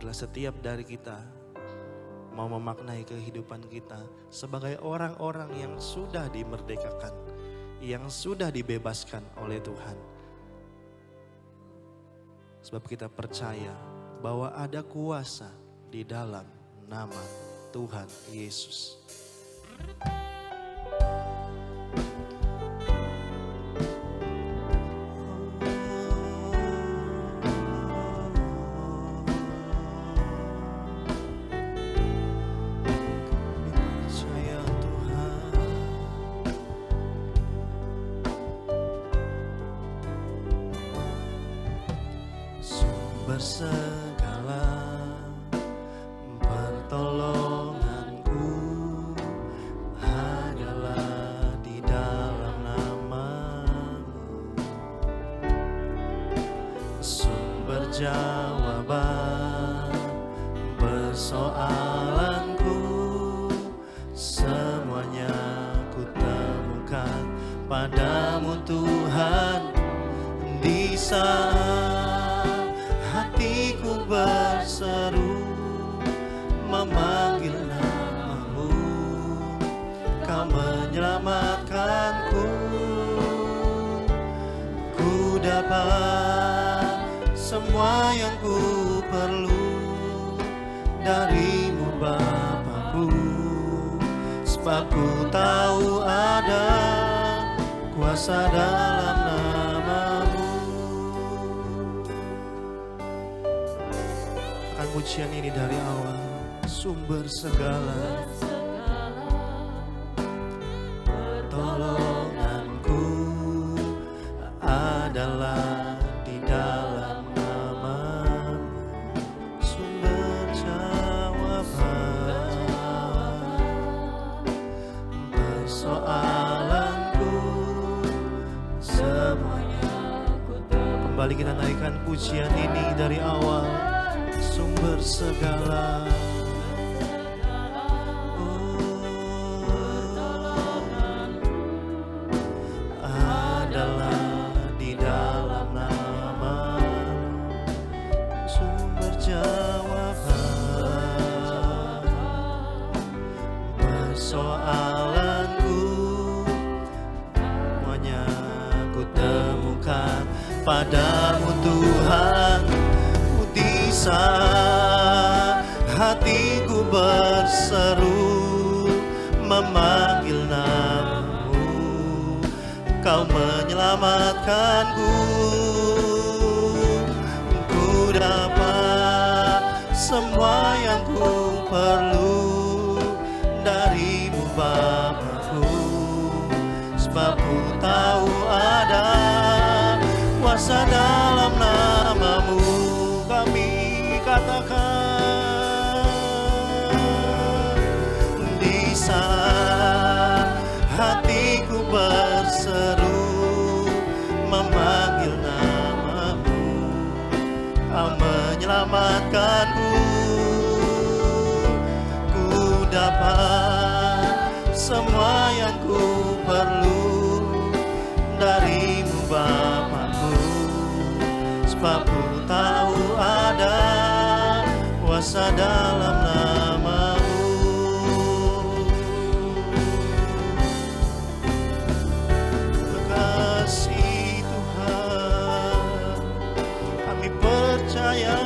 biarlah setiap dari kita mau memaknai kehidupan kita sebagai orang-orang yang sudah dimerdekakan, yang sudah dibebaskan oleh Tuhan. Sebab kita percaya bahwa ada kuasa di dalam nama Tuhan Yesus. Segala pertolonganku adalah di dalam nama-Mu. Sumber jawaban persoalanku semuanya ku temukan padamu Tuhan. Di saat hatiku berseru memanggil nama-Mu, Kau menyelamatkanku. Ku dapat semua yang ku perlu dari-Mu Bapa-Ku, sebab ku tahu ada kuasa dalam nama-Mu. Pujian ini dari awal, sumber segala pertolonganku adalah di dalam nama-Mu. Sumber jawaban persoalanku semuanya. Kembali kita naikkan pujian ini dari awal. Sumber segala adalah di dalam nama. Sumber jawaban persoalanku semuanya ku temukan padamu Tuhan. Di saat hatiku berseru memanggil nama-Mu, Kau menyelamatkanku. Ku dapat semua yang ku perlu dari-Mu Bapa-Ku, sebab ku tahu ada kuasa dalam nama-Mu. Katakan di saat hatiku berseru memanggil nama-Mu, Kau menyelamatkanku. Ku dapat semua yang ku perlu dari-Mu Bapa-Ku, sebab ku tahu ada kuasa dalam nama-Mu. Terkasih Tuhan, kami percaya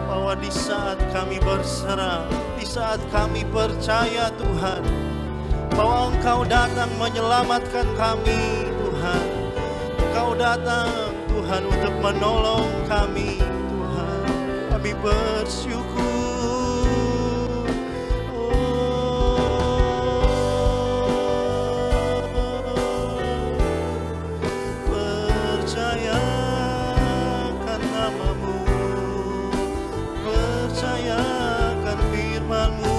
bahwa di saat kami berserah, di saat kami percaya Tuhan, bahwa Engkau datang menyelamatkan kami Tuhan. Engkau datang Tuhan untuk menolong kami. Kami bersyukur. Percayakan nama-Mu, percayakan firman-Mu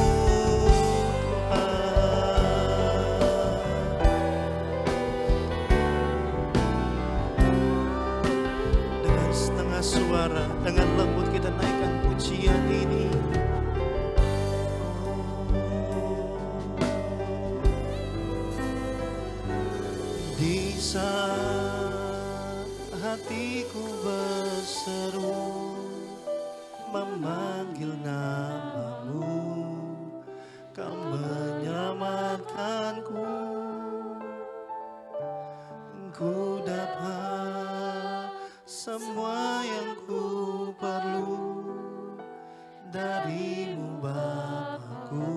Tuhan. Dengan setengah suara, dengan lembut kita naikkan pujian ini. Di saat hatiku berseru memanggil namamu, Kau menyelamatkanku. Ku dapat semua yang ku perlu darimu Bapakku,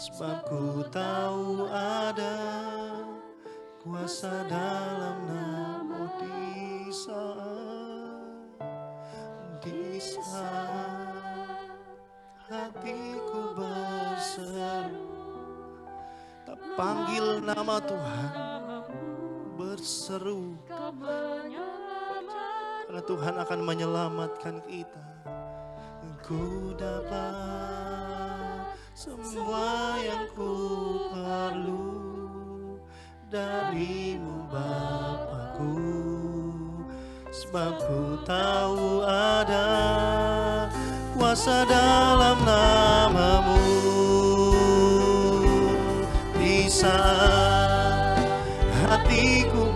sebab ku tahu ada kuasa dalam nama di saat hatiku berseru, tak panggil nama Tuhan, berseru, karena Tuhan akan menyelamatkan kita. Ku dapat semua yang ku perlu darimu Bapakku, sebab ku tahu ada kuasa dalam namamu. Di saat hatiku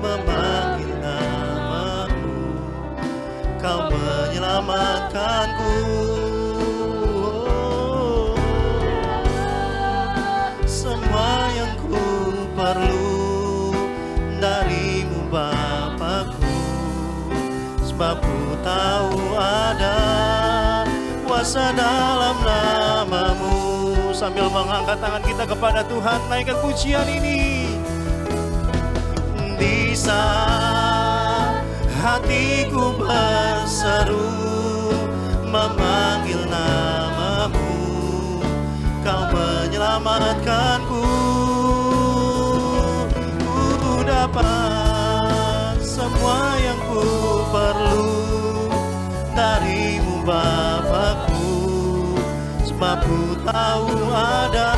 memanggil namamu, Kau menyelamatkanku. Semua yang ku perlu darimu Bapakku, sebab ku tahu ada kuasa dalam namamu. Sambil mengangkat tangan kita kepada Tuhan, naikkan pujian ini. Di saat hatiku berseru memanggil namamu, Kau menyelamatkanku. Ku dapat semua yang ku perlu darimu Bapakku, sebab ku tahu ada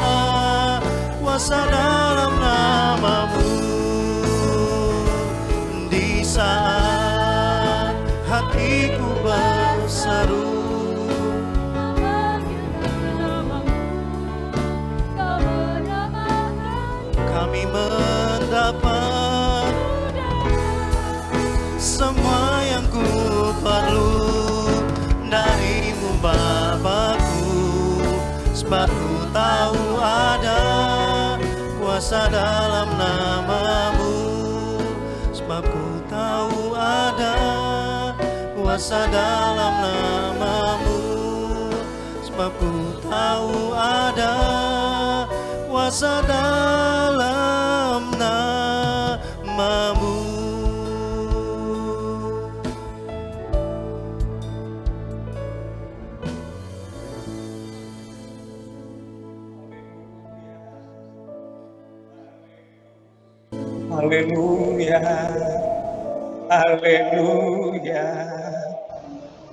kuasa dalam namamu. Di saat hatiku berseru, kami mendapat semua yang ku perlu darimu Bapakku, sebab ku tahu ada kuasa dalam namamu. Sebab ku tahu ada kuasa dalam namamu. Sebab ku tahu ada kuasa dalam namamu. Haleluya, haleluya.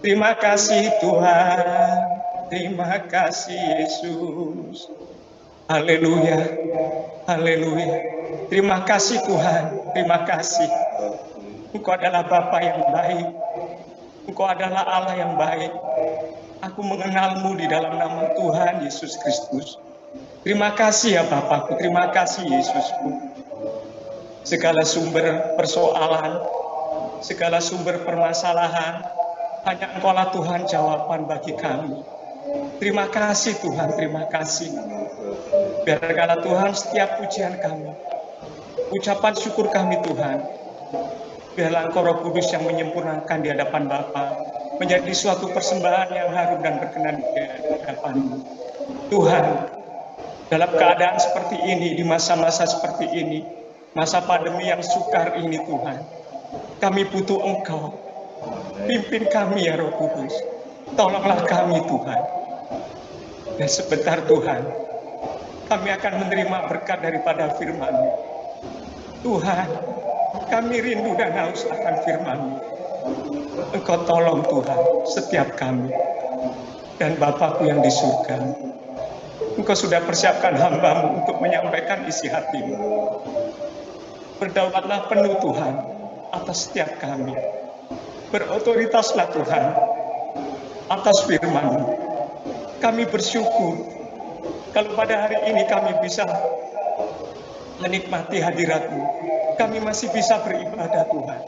Terima kasih Tuhan, terima kasih Yesus. Haleluya, haleluya. Terima kasih Tuhan, terima kasih. Engkau adalah Bapa yang baik, Engkau adalah Allah yang baik. Aku mengenalmu di dalam nama Tuhan Yesus Kristus. Terima kasih ya Bapakku, terima kasih Yesusku. Segala sumber persoalan, segala sumber permasalahan, hanya Engkaulah Tuhan jawaban bagi kami. Terima kasih Tuhan, terima kasih. Biarkanlah Tuhan setiap pujian kami, ucapan syukur kami Tuhan, biarlah Engkau Roh Kudus yang menyempurnakan di hadapan Bapa, menjadi suatu persembahan yang harum dan berkenan di hadapan-Mu. Tuhan, dalam keadaan seperti ini, di masa-masa seperti ini, masa pandemi yang sukar ini Tuhan, kami butuh Engkau. Pimpin kami ya Roh Kudus. Tolonglah kami Tuhan. Dan sebentar Tuhan, kami akan menerima berkat daripada firman-Mu. Tuhan, kami rindu dan haus akan firman-Mu. Engkau tolong Tuhan setiap kami. Dan Bapakku yang di surga, Engkau sudah persiapkan hamba-Mu untuk menyampaikan isi hati-Mu. Berdaulatlah penuh Tuhan atas setiap kami. Berotoritaslah Tuhan atas firman-Mu. Kami bersyukur kalau pada hari ini kami bisa menikmati hadirat-Mu. Kami masih bisa beribadah Tuhan.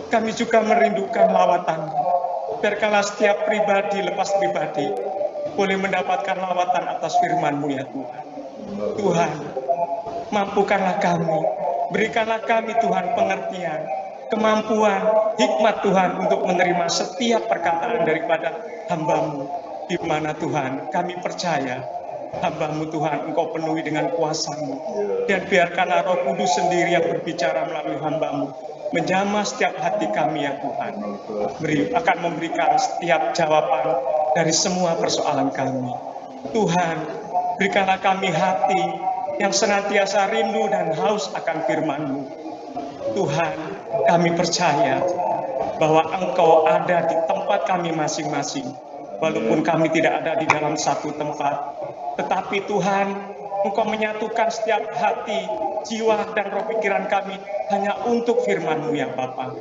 Kami juga merindukan lawatan. Biarkanlah setiap pribadi lepas pribadi boleh mendapatkan lawatan atas firman-Mu ya Tuhan. Tuhan, mampukanlah kami, berikanlah kami Tuhan pengertian, kemampuan, hikmat Tuhan untuk menerima setiap perkataan daripada hamba-Mu. Di mana Tuhan kami percaya hamba-Mu Tuhan Engkau penuhi dengan kuasa-Mu. Dan biarkanlah Roh Kudus sendiri yang berbicara melalui hamba-Mu menjamah setiap hati kami ya Tuhan. Akan memberikan setiap jawaban dari semua persoalan kami. Tuhan, berikanlah kami hati yang senantiasa rindu dan haus akan firman-Mu. Tuhan, kami percaya bahwa Engkau ada di tempat kami masing-masing. Walaupun kami tidak ada di dalam satu tempat. Tetapi Tuhan, Engkau menyatukan setiap hati, jiwa, dan roh pikiran kami hanya untuk firman-Mu ya Bapa.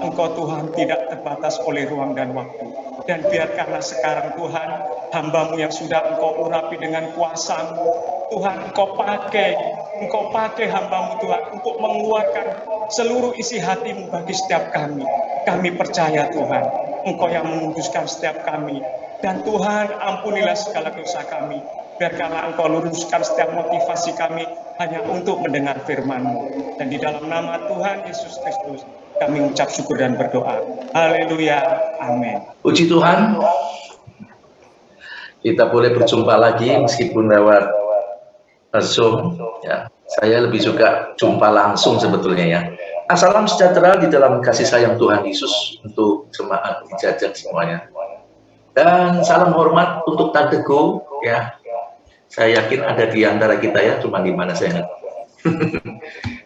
Engkau Tuhan tidak terbatas oleh ruang dan waktu. Dan biarkanlah sekarang Tuhan, hamba-Mu yang sudah Engkau urapi dengan kuasa-Mu, Tuhan Engkau pakai hamba-Mu Tuhan untuk mengeluarkan seluruh isi hati-Mu bagi setiap kami. Kami percaya Tuhan, Engkau yang menguduskan setiap kami. Dan Tuhan ampunilah segala dosa kami. Biarkanlah Engkau luruskan setiap motivasi kami hanya untuk mendengar firman-Mu. Dan di dalam nama Tuhan Yesus Kristus, kami mengucap syukur dan berdoa. Haleluya. Amin. Puji Tuhan, kita boleh berjumpa lagi meskipun lewat Zoom. Ya, saya lebih suka jumpa langsung sebetulnya ya. Salam sejahtera di dalam kasih sayang Tuhan Yesus untuk jemaat dijajak semuanya. Dan salam hormat untuk Tante Go ya. Saya yakin ada di antara kita ya, cuma di mana saya nggak.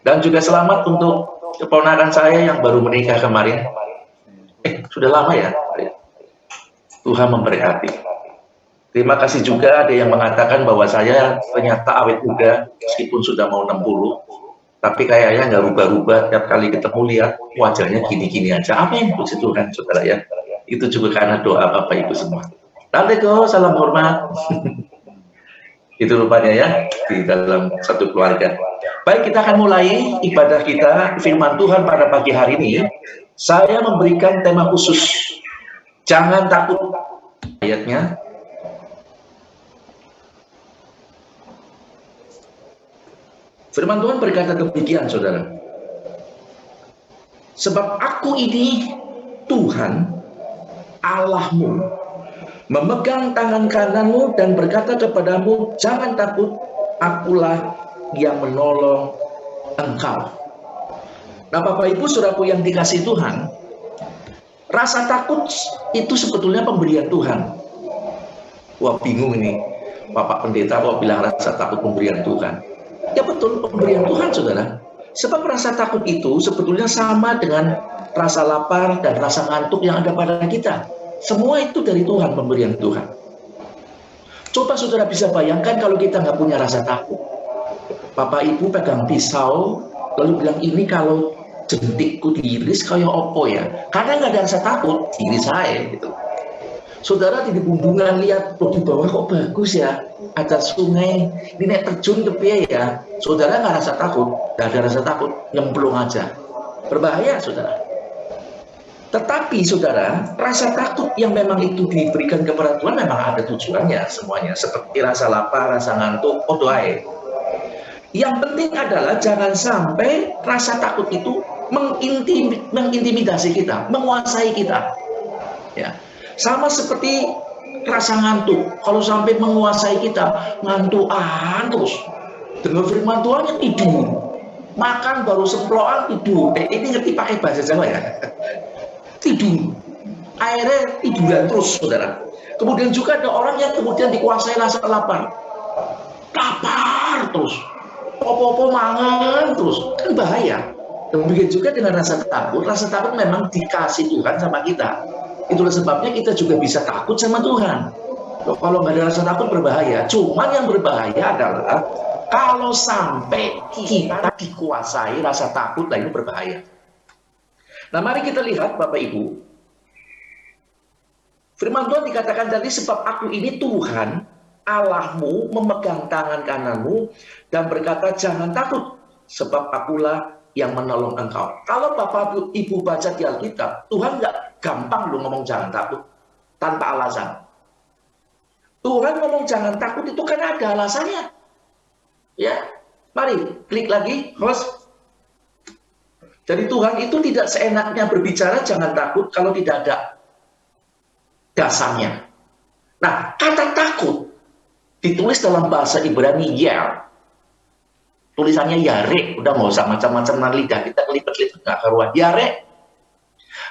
Dan juga selamat untuk keponakan saya yang baru menikah kemarin. Sudah lama ya. Tuhan memberkati. Terima kasih juga ada yang mengatakan bahwa saya ternyata awet muda meskipun sudah mau 60. Tapi kayaknya nggak rubah-rubah, tiap kali ketemu lihat wajahnya gini-gini aja. Amin, puji Tuhan saudara ya. Itu juga karena doa Bapak Ibu semua. Tante Go, salam hormat. Itu rupanya ya, di dalam satu keluarga. Baik, kita akan mulai ibadah kita, firman Tuhan pada pagi hari ini. Saya memberikan tema khusus, jangan takut. Ayatnya, firman Tuhan berkata demikian, saudara. Sebab aku ini Tuhan, Allahmu, memegang tangan kananmu dan berkata kepadamu, jangan takut, akulah yang menolong engkau. Nah Bapak Ibu saudaraku yang dikasihi Tuhan, rasa takut itu sebetulnya pemberian Tuhan. Wah bingung ini, Bapak Pendeta kok bilang rasa takut pemberian Tuhan. Ya betul, pemberian Tuhan saudara. Sebab rasa takut itu sebetulnya sama dengan rasa lapar dan rasa ngantuk yang ada pada kita. Semua itu dari Tuhan, pemberian Tuhan. Coba saudara bisa bayangkan kalau kita nggak punya rasa takut. Bapak Ibu pegang pisau, lalu bilang ini kalau jentikku diiris kayak opo ya. Karena nggak ada rasa takut, diiris saya gitu. Saudara di bumbungan lihat, di bawah kok bagus ya, ada sungai, ini naik terjun ke ya. Saudara nggak rasa takut, nggak ada rasa takut, nyemplung aja. Berbahaya saudara. Tetapi saudara, rasa takut yang memang itu diberikan kepada Tuhan memang ada tujuannya semuanya. Seperti rasa lapar, rasa ngantuk, doain. Yang penting adalah jangan sampai rasa takut itu mengintimidasi kita, menguasai kita. Ya. Sama seperti rasa ngantuk. Kalau sampai menguasai kita, ngantukan terus. Dengan firman Tuhan tidur. Makan baru semploan tidur. Ini ngerti pakai bahasa Jawa ya. Tidur, akhirnya tiduran terus saudara. Kemudian juga ada orang yang kemudian dikuasai rasa lapar terus, popo-popo mangan terus, kan bahaya. Demikian juga dengan rasa takut memang dikasih Tuhan sama kita. Itulah sebabnya kita juga bisa takut sama Tuhan. Loh, kalau nggak ada rasa takut berbahaya. Cuman yang berbahaya adalah kalau sampai kita dikuasai rasa takut, lah ini berbahaya. Nah mari kita lihat Bapak Ibu. Firman Tuhan dikatakan tadi, sebab aku ini Tuhan Allahmu, memegang tangan kananmu dan berkata jangan takut, sebab akulah yang menolong engkau. Kalau Bapak Ibu baca di Alkitab, Tuhan nggak gampang lu ngomong jangan takut tanpa alasan. Tuhan ngomong jangan takut itu karena ada alasannya. Ya, mari klik lagi, host. Jadi Tuhan itu tidak seenaknya berbicara jangan takut kalau tidak ada dasarnya. Nah, kata takut ditulis dalam bahasa Ibrani yer. Tulisannya yare, udah nggak usah macam-macam lidah kita kelipet-kelipet nggak karuan. Yare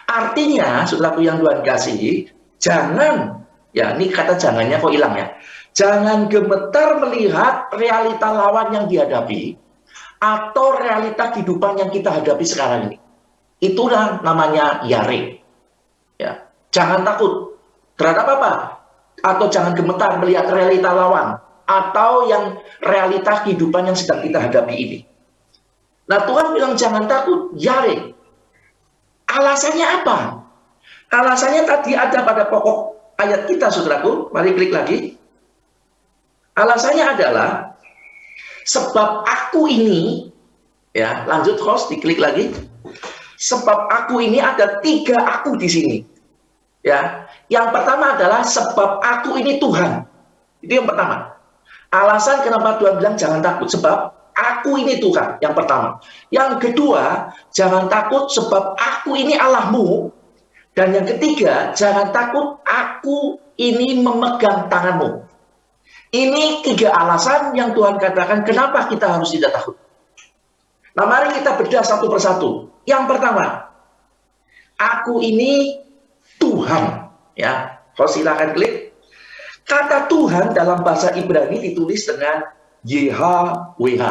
artinya, saudaraku yang Tuhan kasih, jangan, ya ini kata jangannya kok hilang ya. Jangan gemetar melihat realita lawan yang dihadapi atau realita kehidupan yang kita hadapi sekarang ini. Itulah namanya yare. Ya, jangan takut terhadap apa? Atau jangan gemetar melihat realita lawan atau yang realita kehidupan yang sedang kita hadapi ini. Nah, Tuhan bilang jangan takut, yare. Alasannya apa? Alasannya tadi ada pada pokok ayat kita, saudaraku. Mari klik lagi. Alasannya adalah sebab aku ini, ya lanjut host, diklik lagi. Sebab aku ini ada 3 aku di sini. Ya, yang pertama adalah sebab aku ini Tuhan. Itu yang pertama. Alasan kenapa Tuhan bilang jangan takut, sebab aku ini Tuhan, yang pertama. Yang kedua, jangan takut sebab aku ini Allahmu. Dan yang ketiga, jangan takut aku ini memegang tanganmu. Ini 3 alasan yang Tuhan katakan kenapa kita harus tidak takut. Nah, mari kita bedah satu persatu. Yang pertama, aku ini Tuhan. Ya, silakan klik. Kata Tuhan dalam bahasa Ibrani ditulis dengan YHWH.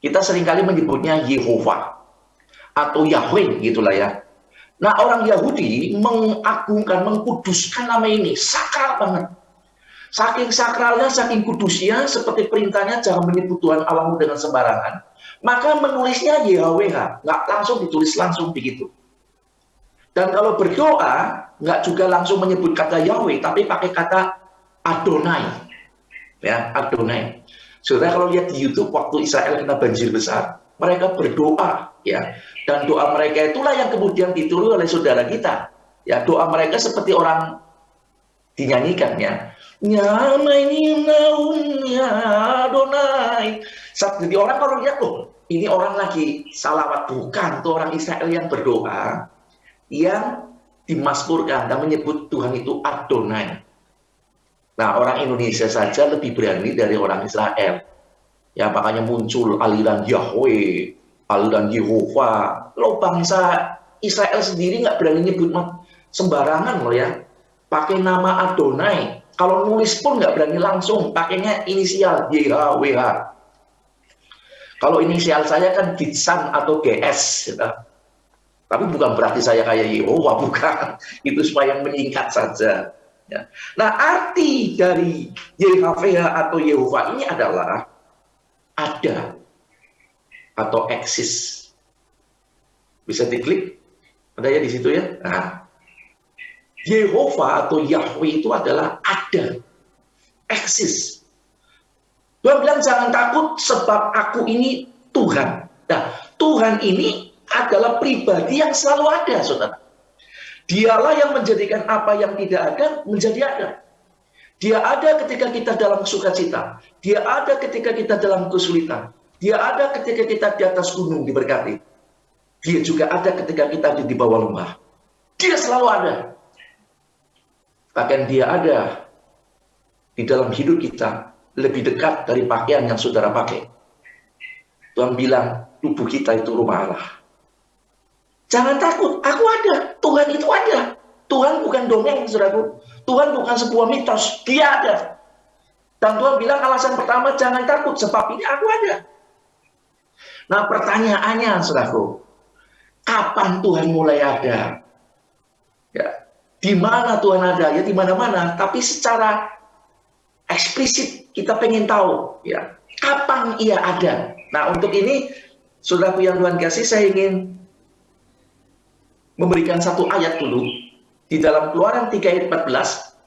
Kita seringkali menyebutnya Yehova atau Yahweh gitulah ya. Nah, orang Yahudi mengagungkan, mengkuduskan nama ini, sakral banget. Saking sakralnya, saking kudusnya, seperti perintahnya jangan menyebut Tuhan Allahmu dengan sembarangan. Maka menulisnya YHWH, nggak langsung ditulis langsung begitu. Dan kalau berdoa, nggak juga langsung menyebut kata Yahweh, tapi pakai kata Adonai. Ya, Adonai. Saudara kalau lihat di YouTube waktu Israel kena banjir besar, mereka berdoa, ya. Dan doa mereka itulah yang kemudian ditiru oleh saudara kita. Ya, doa mereka seperti orang dinyanyikan, ya. Ya Adonai. Jadi orang kalau lihat, loh, ini orang lagi salawat, bukan, itu orang Israel yang berdoa, yang dimasmurkan dan menyebut Tuhan itu Adonai. Nah, orang Indonesia saja lebih berani dari orang Israel. Ya, makanya muncul aliran Yahweh, aliran Yehova. Lo bangsa Israel sendiri nggak berani nyebut sembarangan loh ya. Pakai nama Adonai. Kalau nulis pun nggak berani langsung, pakainya inisial YHWH. Kalau inisial saya kan Gitsan atau GS. Gitu. Tapi bukan berarti saya kayak Yehova, bukan. Itu supaya menyingkat saja. Ya. Nah, arti dari YHWH atau Yehova ini adalah ada atau eksis. Bisa diklik, ada ya di situ ya. Nah, Yehova atau Yahweh itu adalah ada, eksis. Tuhan bilang jangan takut sebab aku ini Tuhan. Nah, Tuhan ini adalah pribadi yang selalu ada, saudara. Dialah yang menjadikan apa yang tidak ada menjadi ada. Dia ada ketika kita dalam sukacita. Dia ada ketika kita dalam kesulitan. Dia ada ketika kita di atas gunung diberkati. Dia juga ada ketika kita di bawah lembah. Dia selalu ada. Bahkan dia ada di dalam hidup kita lebih dekat dari pakaian yang saudara pakai. Tuhan bilang tubuh kita itu rumah Allah. Jangan takut, aku ada. Tuhan itu ada. Tuhan bukan dongeng, saudaraku. Tuhan bukan sebuah mitos, dia ada. Dan Tuhan bilang alasan pertama jangan takut, sebab ini aku ada. Nah, pertanyaannya, saudaraku, kapan Tuhan mulai ada? Ya, di mana Tuhan ada? Ya di mana-mana. Tapi secara eksplisit kita pengen tahu, ya, kapan ia ada. Nah, untuk ini, saudaraku yang Tuhan kasih, saya ingin memberikan satu ayat dulu di dalam Keluaran 3 ayat 14.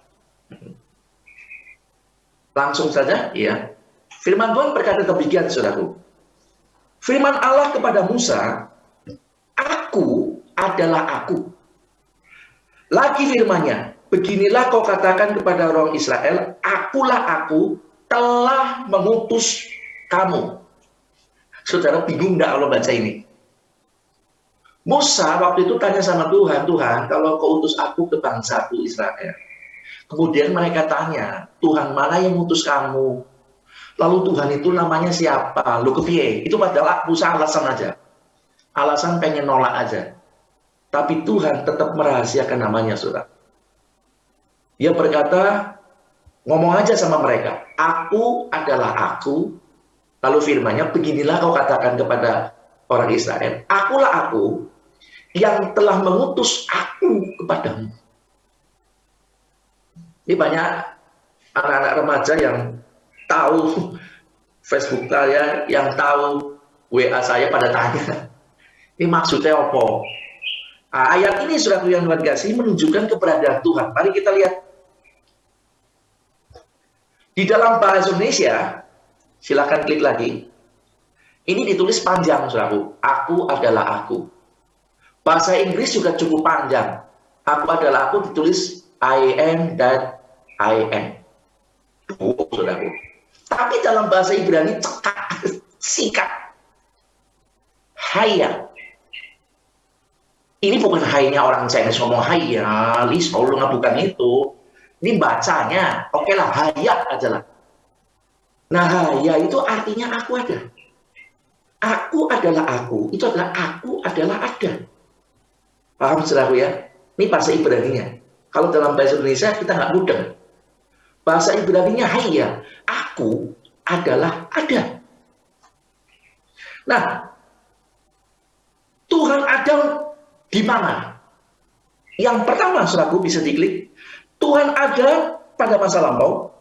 Langsung saja, ya. Firman Tuhan berkata demikian, saudaraku. Firman Allah kepada Musa, aku adalah aku. Lagi firmannya, beginilah kau katakan kepada orang Israel, akulah aku telah mengutus kamu. Saudara bingung nggak kalau baca ini? Musa waktu itu tanya sama Tuhan, Tuhan, kalau kau utus aku ke bangsaku Israel. Kemudian mereka tanya, Tuhan mana yang utus kamu? Lalu Tuhan itu namanya siapa? Lu kepiye? Itu padahal Musa alasan aja. Alasan pengen nolak aja. Tapi Tuhan tetap merahasiakan namanya, saudara. Dia berkata, ngomong aja sama mereka, aku adalah aku. Lalu firman-Nya, beginilah kau katakan kepada orang Israel, akulah aku yang telah mengutus aku kepadamu. Ini banyak anak-anak remaja yang tahu Facebook saya, yang tahu WA saya pada tanya, ini maksudnya apa? Nah, ayat ini saudaraku yang Tuhan kasih menunjukkan keberadaan Tuhan. Mari kita lihat. Di dalam bahasa Indonesia, silakan klik lagi. Ini ditulis panjang, saudaraku. Aku adalah aku. Bahasa Inggris juga cukup panjang. Aku adalah aku ditulis I am that I am. Saudaraku. Tapi dalam bahasa Ibrani cekak, singkat. Haya. Ini bukan hayanya orang Chinese ngomong haya, bukan itu. Ini bacanya, oke lah, haya aja lah. Nah, haya itu artinya aku ada. Aku adalah aku, itu adalah aku adalah ada. Paham saudaraku ya? Ini bahasa Ibraninya. Kalau dalam bahasa Indonesia kita nggak mudah. Bahasa Ibraninya haya, aku adalah ada. Nah, Tuhan ada di mana? Yang pertama, saudaraku bisa diklik. Tuhan ada pada masa lampau,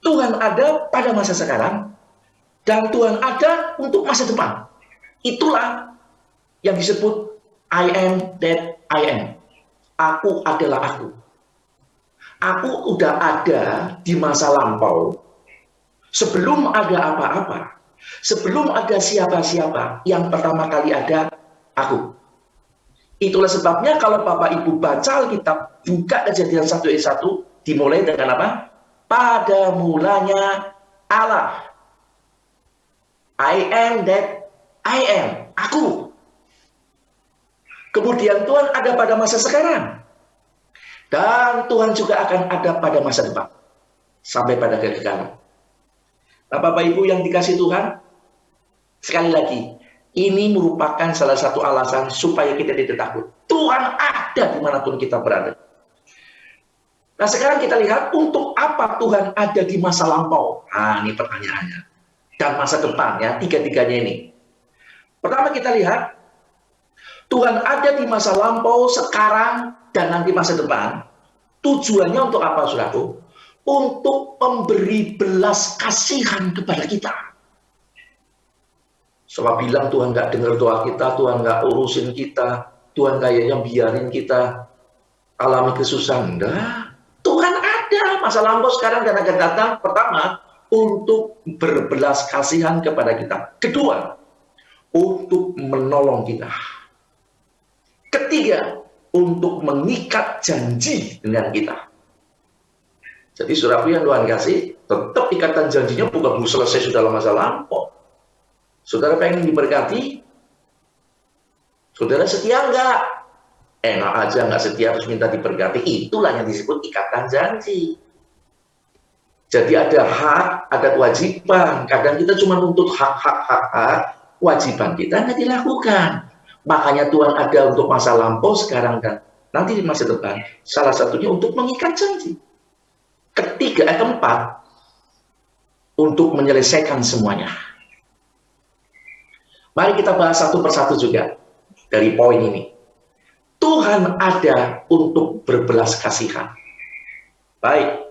Tuhan ada pada masa sekarang, dan Tuhan ada untuk masa depan. Itulah yang disebut I am that I am. Aku adalah aku. Aku udah ada di masa lampau. Sebelum ada apa-apa, sebelum ada siapa-siapa, yang pertama kali ada aku. Itulah sebabnya kalau Bapak Ibu baca Alkitab, buka Kejadian 1 ayat 1, dimulai dengan apa? Pada mulanya Allah. I am that I am. Aku. Kemudian Tuhan ada pada masa sekarang. Dan Tuhan juga akan ada pada masa depan. Sampai pada kekekalan. Nah, Bapak Ibu yang dikasih Tuhan, sekali lagi, ini merupakan salah satu alasan supaya kita tidak takut. Tuhan ada dimanapun kita berada. Nah, sekarang kita lihat untuk apa Tuhan ada di masa lampau. Nah, ini pertanyaannya. Dan masa depannya, tiga-tiganya ini. Pertama kita lihat, Tuhan ada di masa lampau, sekarang, dan nanti masa depan. Tujuannya untuk apa, saudaraku? Untuk memberi belas kasihan kepada kita. Sebab bilang Tuhan nggak dengar doa kita, Tuhan nggak urusin kita, Tuhan kayaknya biarin kita alami kesusahan. Enggak. Tuhan ada masa lampau, sekarang, dan akan datang. Pertama, untuk berbelas kasihan kepada kita. Kedua, untuk menolong kita. Ketiga, untuk mengikat janji dengan kita. Jadi saudaraku yang Tuhan kasih, tetap ikatan janjinya bukan selesai sudah masa lampau. Saudara pengen diberkati? Saudara setia enggak? Enak aja nggak setia harus minta diberkati. Itulah yang disebut ikatan janji. Jadi ada hak, ada kewajiban. Kadang kita cuma nuntut hak, kewajiban kita nggak dilakukan. Makanya Tuhan ada untuk masa lampau, sekarang, dan nanti di masa depan. Salah satunya untuk mengikat janji. Keempat, untuk menyelesaikan semuanya. Mari kita bahas satu persatu juga dari poin ini. Tuhan ada untuk berbelas kasihan. Baik.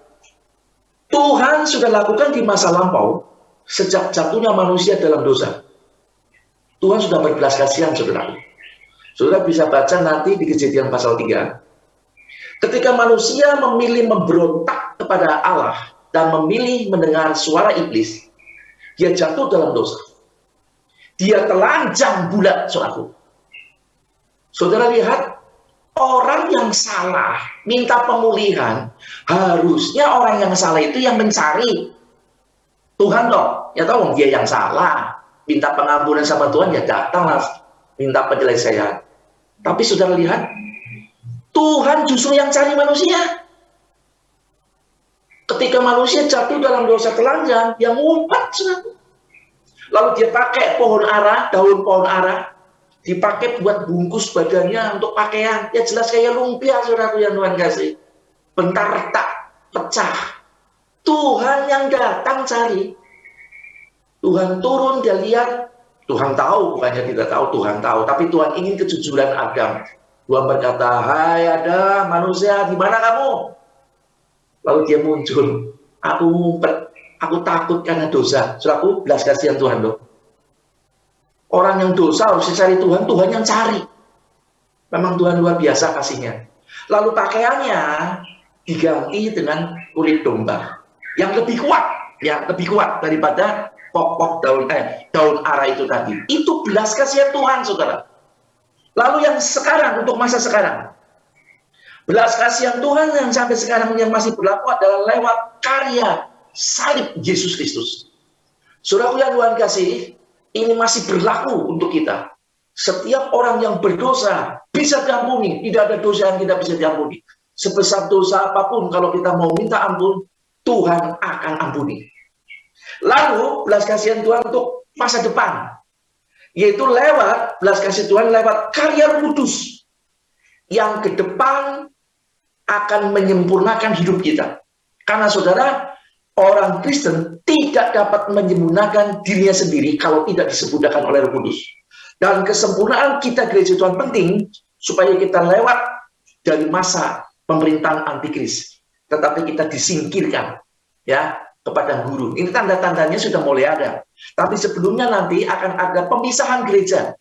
Tuhan sudah lakukan di masa lampau sejak jatuhnya manusia dalam dosa. Tuhan sudah berbelas kasihan, saudara. Saudara bisa baca nanti di Kejadian pasal 3. Ketika manusia memilih memberontak kepada Allah dan memilih mendengar suara iblis, dia jatuh dalam dosa. Dia telanjang bulat, saudaraku. Saudara lihat, orang yang salah minta pemulihan, harusnya orang yang salah itu yang mencari Tuhan dong. Ya tahu dia yang salah, minta pengampunan sama Tuhan, ya datanglah minta penyelesaian. Tapi saudara lihat, Tuhan justru yang cari manusia. Ketika manusia jatuh dalam dosa telanjang, dia ngumpat, saudara. Lalu dia pakai pohon ara, daun pohon ara, dipakai buat bungkus badannya untuk pakaian. Ya jelas kayak lumpia, saudara yang Tuhan kasih. Bentar retak, pecah. Tuhan yang datang cari. Tuhan turun, dia lihat. Tuhan tahu, bukannya tidak tahu, Tuhan tahu. Tapi Tuhan ingin kejujuran Adam. Tuhan berkata, hai Adam, manusia, di mana kamu? Lalu dia muncul. Aku ngumpet, aku takut karena dosa. Saudaraku, belas kasihan Tuhan loh. Orang yang dosa harus dicari Tuhan, Tuhan yang cari. Memang Tuhan luar biasa kasihnya. Lalu pakaiannya diganti dengan kulit domba yang lebih kuat daripada pokok daun ara itu tadi. Itu belas kasihan Tuhan, saudara. Lalu yang sekarang, untuk masa sekarang, belas kasihan Tuhan yang sampai sekarang yang masih berlaku adalah lewat karya salib Yesus Kristus. Saudaraku yang Tuhan kasih, ini masih berlaku untuk kita. Setiap orang yang berdosa bisa diampuni. Tidak ada dosa yang tidak bisa diampuni. Sebesar dosa apapun, kalau kita mau minta ampun, Tuhan akan ampuni. Lalu belas kasihan Tuhan untuk masa depan, yaitu lewat belas kasih Tuhan lewat karya Roh Kudus yang ke depan akan menyempurnakan hidup kita. Karena saudara, orang Kristen tidak dapat menyempurnakan dirinya sendiri kalau tidak disempurnakan oleh Roh Kudus. Dan kesempurnaan kita gereja Tuhan penting supaya kita lewat dari masa pemerintahan antikris, tetapi kita disingkirkan ya kepada guru. Ini tanda-tandanya sudah mulai ada. Tapi sebelumnya nanti akan ada pemisahan gereja.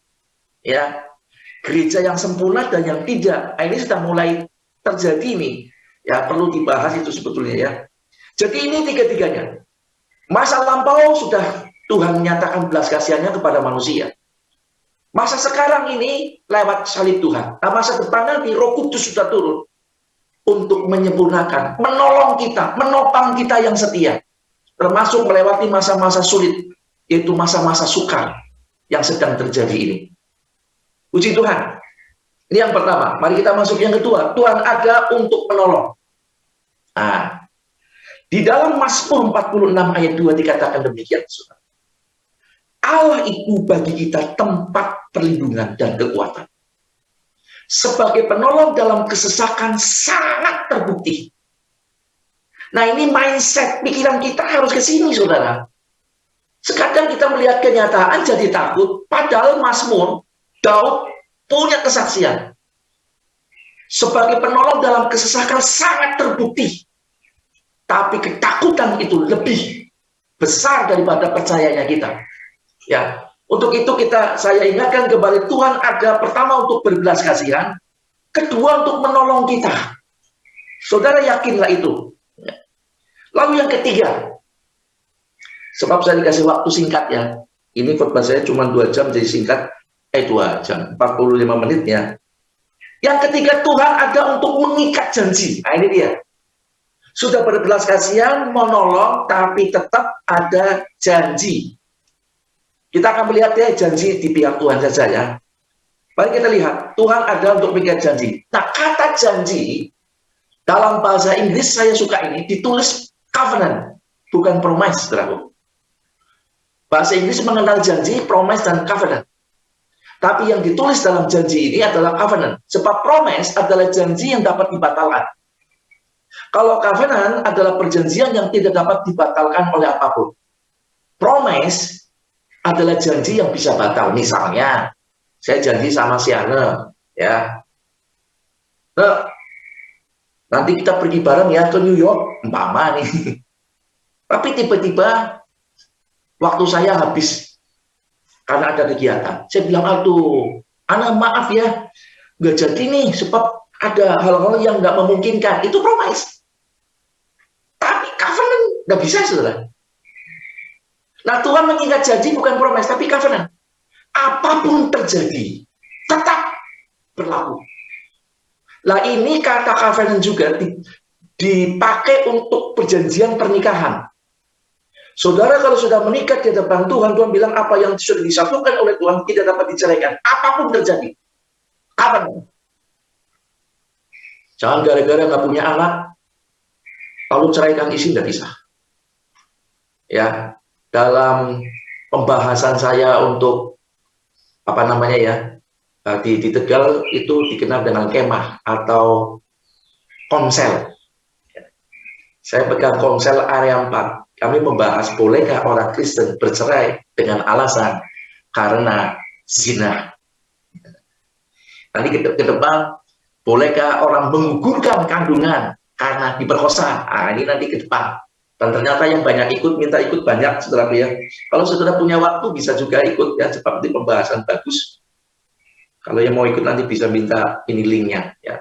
Ya. Gereja yang sempurna dan yang tidak. Nah, ini sudah mulai terjadi ini. Ya, perlu dibahas itu sebetulnya ya. Jadi ini tiga-tiganya. Masa lampau sudah Tuhan menyatakan belas kasihannya kepada manusia. Masa sekarang ini lewat salib Tuhan. Nah, masa depan nanti Roh Kudus sudah turun untuk menyempurnakan, menolong kita, menopang kita yang setia. Termasuk melewati masa-masa sulit, yaitu masa-masa sukar yang sedang terjadi ini. Puji Tuhan. Ini yang pertama. Mari kita masuk yang kedua. Tuhan ada untuk menolong. Nah, di dalam Mazmur 46 ayat 2 dikatakan demikian. Allah itu bagi kita tempat perlindungan dan kekuatan. Sebagai penolong dalam kesesakan sangat terbukti. Nah, ini mindset pikiran kita harus ke sini, saudara. Sekadang kita melihat kenyataan jadi takut, padahal Mazmur, Daud punya kesaksian. Sebagai penolong dalam kesesakan sangat terbukti. Tapi ketakutan itu lebih besar daripada percayanya kita. Ya, untuk itu saya ingatkan kembali, Tuhan ada pertama untuk berbelas kasihan, kedua untuk menolong kita. Saudara yakinlah itu. Lalu yang ketiga, sebab saya dikasih waktu singkat ya. Ini khotbah saya cuma 2 jam jadi singkat. 2 jam, 45 menit ya. Yang ketiga, Tuhan ada untuk mengikat janji. Nah ini dia. Sudah berbelas kasihan, menolong, tapi tetap ada janji. Kita akan melihat ya janji di pihak Tuhan saja ya. Mari kita lihat, Tuhan ada untuk mengikat janji. Nah, kata janji, dalam bahasa Inggris saya suka ini, ditulis covenant, bukan promise, saudaraku. Bahasa Inggris mengenal janji, promise, dan covenant. Tapi yang ditulis dalam janji ini adalah covenant. Sebab promise adalah janji yang dapat dibatalkan. Kalau covenant adalah perjanjian yang tidak dapat dibatalkan oleh apapun. Promise adalah janji yang bisa batal. Misalnya, saya janji sama si Ane, ya. Nah, nanti kita pergi bareng ya ke New York, umpama nih. Tapi tiba-tiba waktu saya habis karena ada kegiatan. Saya bilang, aduh, Ana maaf ya, nggak jadi nih, sebab ada hal-hal yang nggak memungkinkan. Itu promise. Tapi covenant nggak bisa, saudara. Nah, Tuhan mengikat janji bukan promise, tapi covenant. apapun terjadi, tetap berlaku. Lah ini kata covenant juga dipakai untuk perjanjian pernikahan. Saudara kalau sudah menikah di depan Tuhan, Tuhan bilang apa yang sudah disatukan oleh Tuhan tidak dapat diceraikan. Apapun terjadi. Kapan? Jangan gara-gara nggak punya anak, lalu ceraikan istri, tidak bisa. Ya, dalam pembahasan saya untuk apa namanya ya, di Tegal itu dikenal dengan kemah atau komsel. Saya pegang komsel area 4. Kami membahas bolehkah orang Kristen bercerai dengan alasan karena zina. Nanti ke depan, bolehkah orang menggugurkan kandungan karena diperkosa? Nah, ini nanti ke depan. Dan ternyata yang banyak minta ikut banyak, saudara ya. Kalau saudara punya waktu bisa juga ikut ya, sebab di pembahasan bagus. Kalau yang mau ikut nanti bisa minta ini linknya. Ya.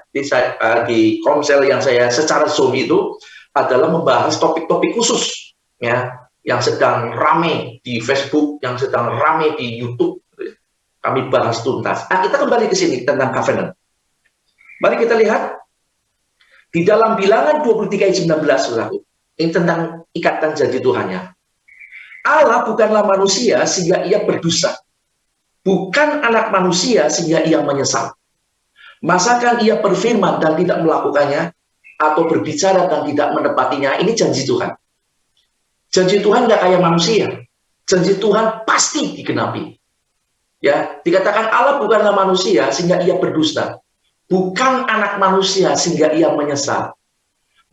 Di komsel yang saya secara Zoom itu adalah membahas topik-topik khusus. Ya, yang sedang rame di Facebook, yang sedang rame di YouTube, kami bahas tuntas. Nah, kita kembali ke sini tentang covenant. Mari kita lihat di dalam Bilangan 23 ayat 19, saudaraku. Ini tentang ikatan janji Tuhannya. Allah bukanlah manusia sehingga ia berdosa, bukan anak manusia sehingga ia menyesal. Masakan ia berfirman dan tidak melakukannya, atau berbicara dan tidak menepatinya? Ini janji Tuhan. Janji Tuhan nggak kayak manusia. Janji Tuhan pasti digenapi. Ya, dikatakan Allah bukanlah manusia sehingga ia berdusta, bukan anak manusia sehingga ia menyesal.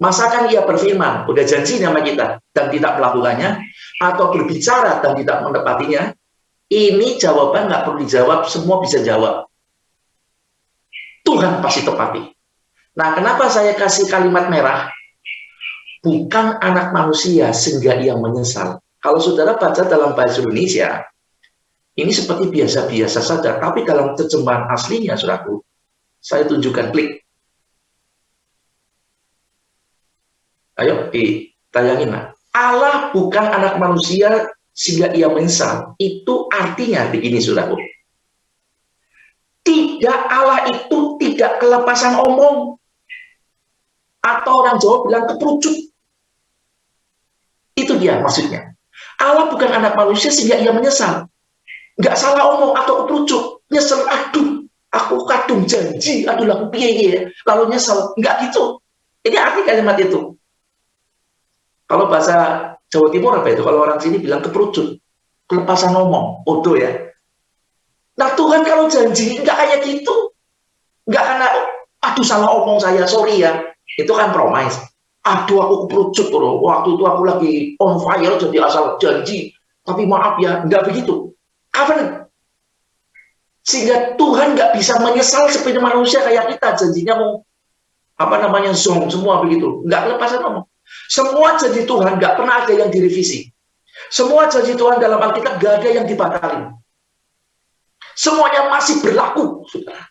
Masakan ia berfirman, udah janji sama kita dan tidak melakukannya, atau berbicara dan tidak menepatinya? Ini jawaban nggak perlu dijawab, semua bisa jawab. Tuhan pasti tepati. Nah, kenapa saya kasih kalimat merah? Bukan anak manusia sehingga ia menyesal. Kalau saudara baca dalam bahasa Indonesia, ini seperti biasa-biasa saja, tapi dalam terjemahan aslinya, saudaraku, saya tunjukkan, klik. Ayo, ditayangin. Allah bukan anak manusia sehingga ia menyesal. Itu artinya begini, saudaraku. Tidak, Allah itu tidak kelepasan omong. Atau orang Jawa bilang keperucut. Itu dia maksudnya. Allah bukan anak manusia sehingga ia menyesal. Nggak salah omong atau keperucut. Nyesel, aduh, aku kadung janji, aduh lah, piye, lalu nyesel. Nggak gitu. Ini arti kalimat itu. Kalau bahasa Jawa Timur apa itu? Kalau orang sini bilang keperucut. Kelepasan omong, bodoh ya. Nah Tuhan kalau janji, nggak kayak gitu. Nggak karena, aduh salah omong saya, sorry ya. Itu kan promise. Aduh aku keperucut loh, waktu itu aku lagi on fire jadi asal janji, tapi maaf ya, nggak begitu. Covenant. Sehingga Tuhan nggak bisa menyesal seperti manusia kayak kita, janjinya mau apa namanya zong semua begitu, nggak lepasan ngomong. Semua janji Tuhan nggak pernah ada yang direvisi. Semua janji Tuhan dalam Alkitab nggak ada yang dibatalin. Semuanya masih berlaku, saudara.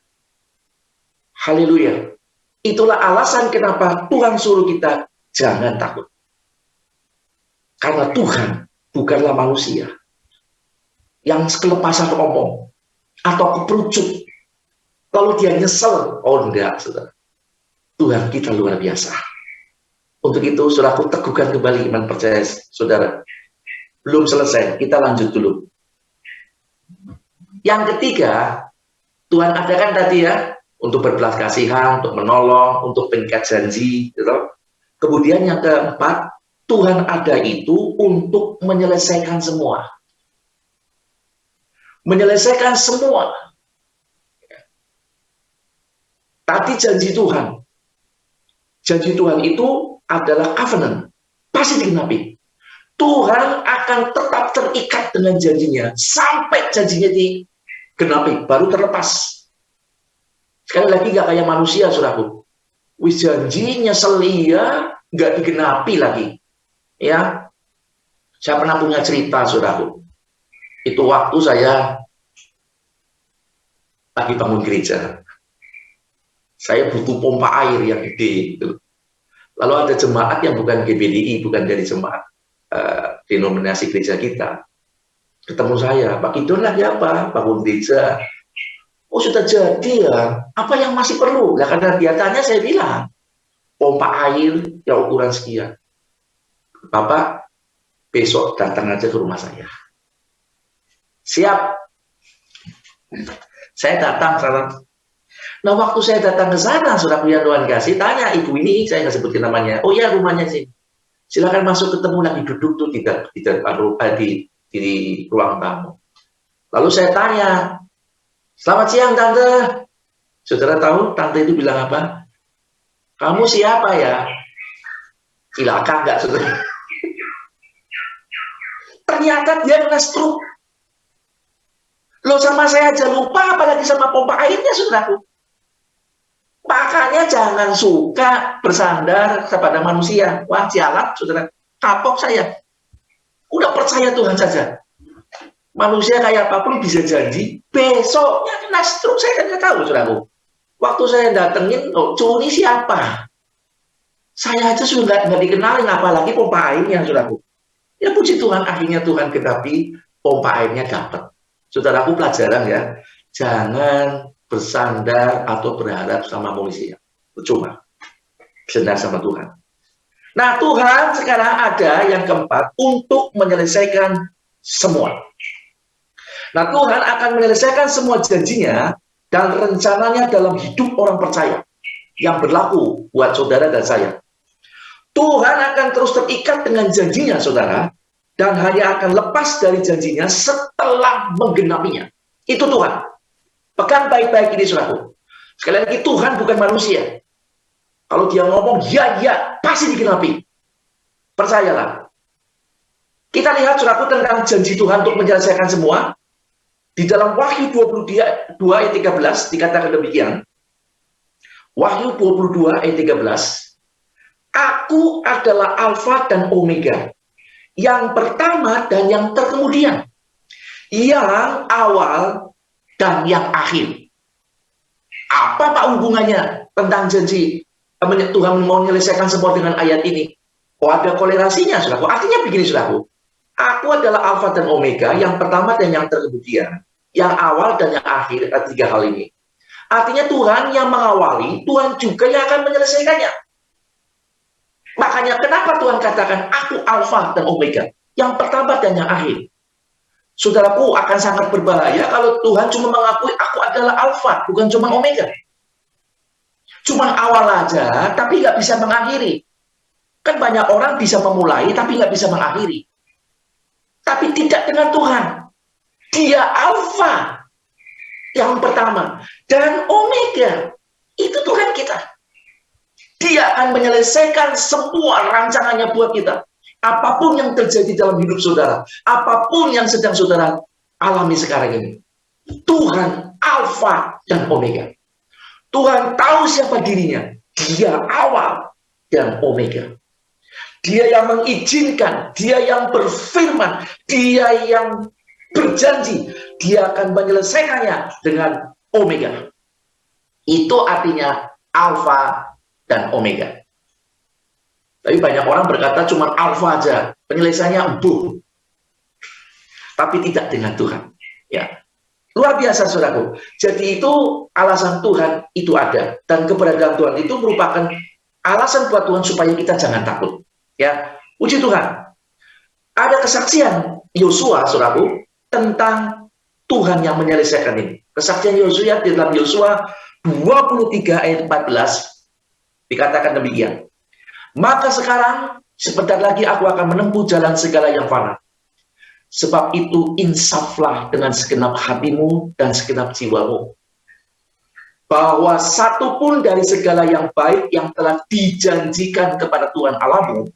Haleluya. Itulah alasan kenapa Tuhan suruh kita jangan takut. Karena Tuhan bukanlah manusia yang kelepasan omong atau keperucut. Lalu dia nyesel. Oh enggak, saudara. Tuhan kita luar biasa. Untuk itu, saudaraku, teguhkan kembali iman percaya saudara. Belum selesai, kita lanjut dulu. Yang ketiga, Tuhan adakan tadi ya, untuk berbelas kasihan, untuk menolong, untuk pengikat janji. Gitu. Kemudian yang keempat, Tuhan ada itu untuk menyelesaikan semua. Menyelesaikan semua. Tadi janji Tuhan. Janji Tuhan itu adalah covenant. Pasti digenapi. Tuhan akan tetap terikat dengan janjinya. Sampai janjinya digenapi. Baru terlepas. Sekali lagi gak kayak manusia, saudaraku. Wis janji nyesel iya, gak digenapi lagi. Ya, saya pernah punya cerita, saudaraku. Itu waktu saya lagi bangun gereja. Saya butuh pompa air yang gede. Gitu. Lalu ada jemaat yang bukan GBDI, bukan dari jemaat denominasi gereja kita. ketemu saya, Pak Gideon lagi apa? Bangun gereja. Oh sudah jadi ya, apa yang masih perlu? Nah karena dia tanya, saya bilang, pompa air yang ukuran sekian. Bapak besok datang aja ke rumah saya. Siap. Saya datang sana. Nah waktu saya datang ke sana, saudaraku yang Tuhan kasih, tanya ibu ini, saya nggak sebutin namanya. Oh iya rumahnya sih. Silakan masuk, ketemu lagi duduk tuh di ruang tamu. Lalu saya tanya, selamat siang tante. Saudara tahu tante itu bilang apa? Kamu siapa ya? Cilaka nggak saudara? Ternyata dia kena stroke. Loh sama saya aja lupa, apalagi sama pompa airnya saudaraku. Makanya jangan suka bersandar kepada manusia. Wah jalan saudara, kapok saya. Udah percaya Tuhan saja. Manusia kayak apapun bisa janji, besoknya kena stroke, saya kan nggak tahu saudaraku. Waktu saya datengin, oh ini siapa? Saya aja sudah nggak dikenalin, apalagi pompa airnya saudaraku. Ya puji Tuhan, akhirnya Tuhan genapi, pompa airnya dapat. Saudaraku pelajaran ya, jangan bersandar atau berharap sama manusia. Percuma. Bersandar sama Tuhan. Nah Tuhan sekarang ada yang keempat untuk menyelesaikan semua. Nah Tuhan akan menyelesaikan semua janjinya dan rencananya dalam hidup orang percaya yang berlaku buat saudara dan saya. Tuhan akan terus terikat dengan janjinya saudara, dan hanya akan lepas dari janjinya setelah menggenapinya. Itu Tuhan. Pegang baik-baik ini saudaraku. Sekali lagi Tuhan bukan manusia. Kalau dia ngomong ya pasti digenapi. Percayalah. Kita lihat saudaraku tentang janji Tuhan untuk menyelesaikan semua. Di dalam Wahyu 22 ayat 13 dikatakan demikian. Wahyu 22 ayat 13. Aku adalah Alfa dan Omega. Yang pertama dan yang terkemudian. Yang awal dan yang akhir. Apa Pak hubungannya tentang janji Tuhan mau menyelesaikan semua dengan ayat ini? Oh ada korelasinya saudaraku. Artinya begini saudaraku. Aku adalah Alfa dan Omega, yang pertama dan yang terkemudian. Yang awal dan yang akhir, tiga hal ini. Artinya Tuhan yang mengawali, Tuhan juga yang akan menyelesaikannya. Makanya kenapa Tuhan katakan aku Alfa dan Omega, yang pertama dan yang akhir. Saudaraku akan sangat berbahaya kalau Tuhan cuma mengakui aku adalah Alfa, bukan cuma Omega. Cuma awal aja, tapi nggak bisa mengakhiri. Kan banyak orang bisa memulai, tapi nggak bisa mengakhiri. Tapi tidak dengan Tuhan. Dia Alfa, yang pertama, dan Omega. Itu Tuhan kita. Dia akan menyelesaikan semua rancangannya buat kita. Apapun yang terjadi dalam hidup saudara, apapun yang sedang saudara alami sekarang ini, Tuhan Alfa dan Omega. Tuhan tahu siapa dirinya. Dia awal dan Omega. Dia yang mengizinkan, dia yang berfirman, dia yang berjanji, dia akan menyelesaikannya dengan Omega. Itu artinya Alfa dan Omega. Tapi banyak orang berkata cuma Alfa aja, penyelesaiannya embuh. Tapi tidak dengan Tuhan. Ya, luar biasa saudaraku. Jadi itu alasan Tuhan itu ada, dan keberadaan Tuhan itu merupakan alasan buat Tuhan supaya kita jangan takut. Ya, puji Tuhan. Ada kesaksian Yosua saudaraku tentang Tuhan yang menyelesaikan ini. Kesaksian Yosua di dalam Yosua 23 ayat 14 dikatakan demikian. Maka sekarang sebentar lagi aku akan menempuh jalan segala yang fana. Sebab itu insaflah dengan segenap hatimu dan segenap jiwamu. Bahwa satu pun dari segala yang baik yang telah dijanjikan kepada Tuhan Allahmu.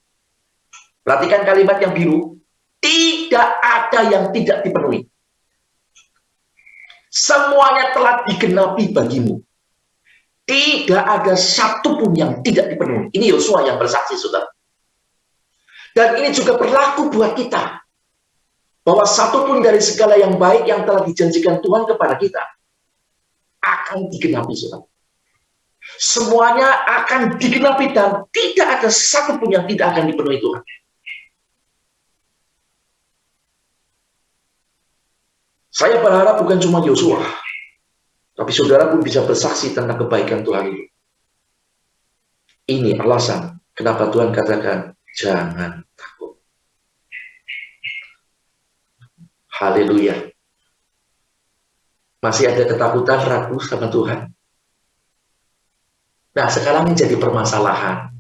Perhatikan kalimat yang biru. Tidak ada yang tidak dipenuhi. Semuanya telah digenapi bagimu. Tidak ada satu pun yang tidak dipenuhi. Ini Yosua yang bersaksi, saudara. Dan ini juga berlaku buat kita. Bahwa satu pun dari segala yang baik yang telah dijanjikan Tuhan kepada kita akan digenapi, saudara. Semuanya akan digenapi dan tidak ada satu pun yang tidak akan dipenuhi Tuhan. Saya berharap bukan cuma Yosua, tapi saudara pun bisa bersaksi tentang kebaikan Tuhan itu. Ini alasan kenapa Tuhan katakan, jangan takut. Haleluya. Masih ada ketakutan, ragu sama Tuhan? Nah, sekarang ini jadi permasalahan.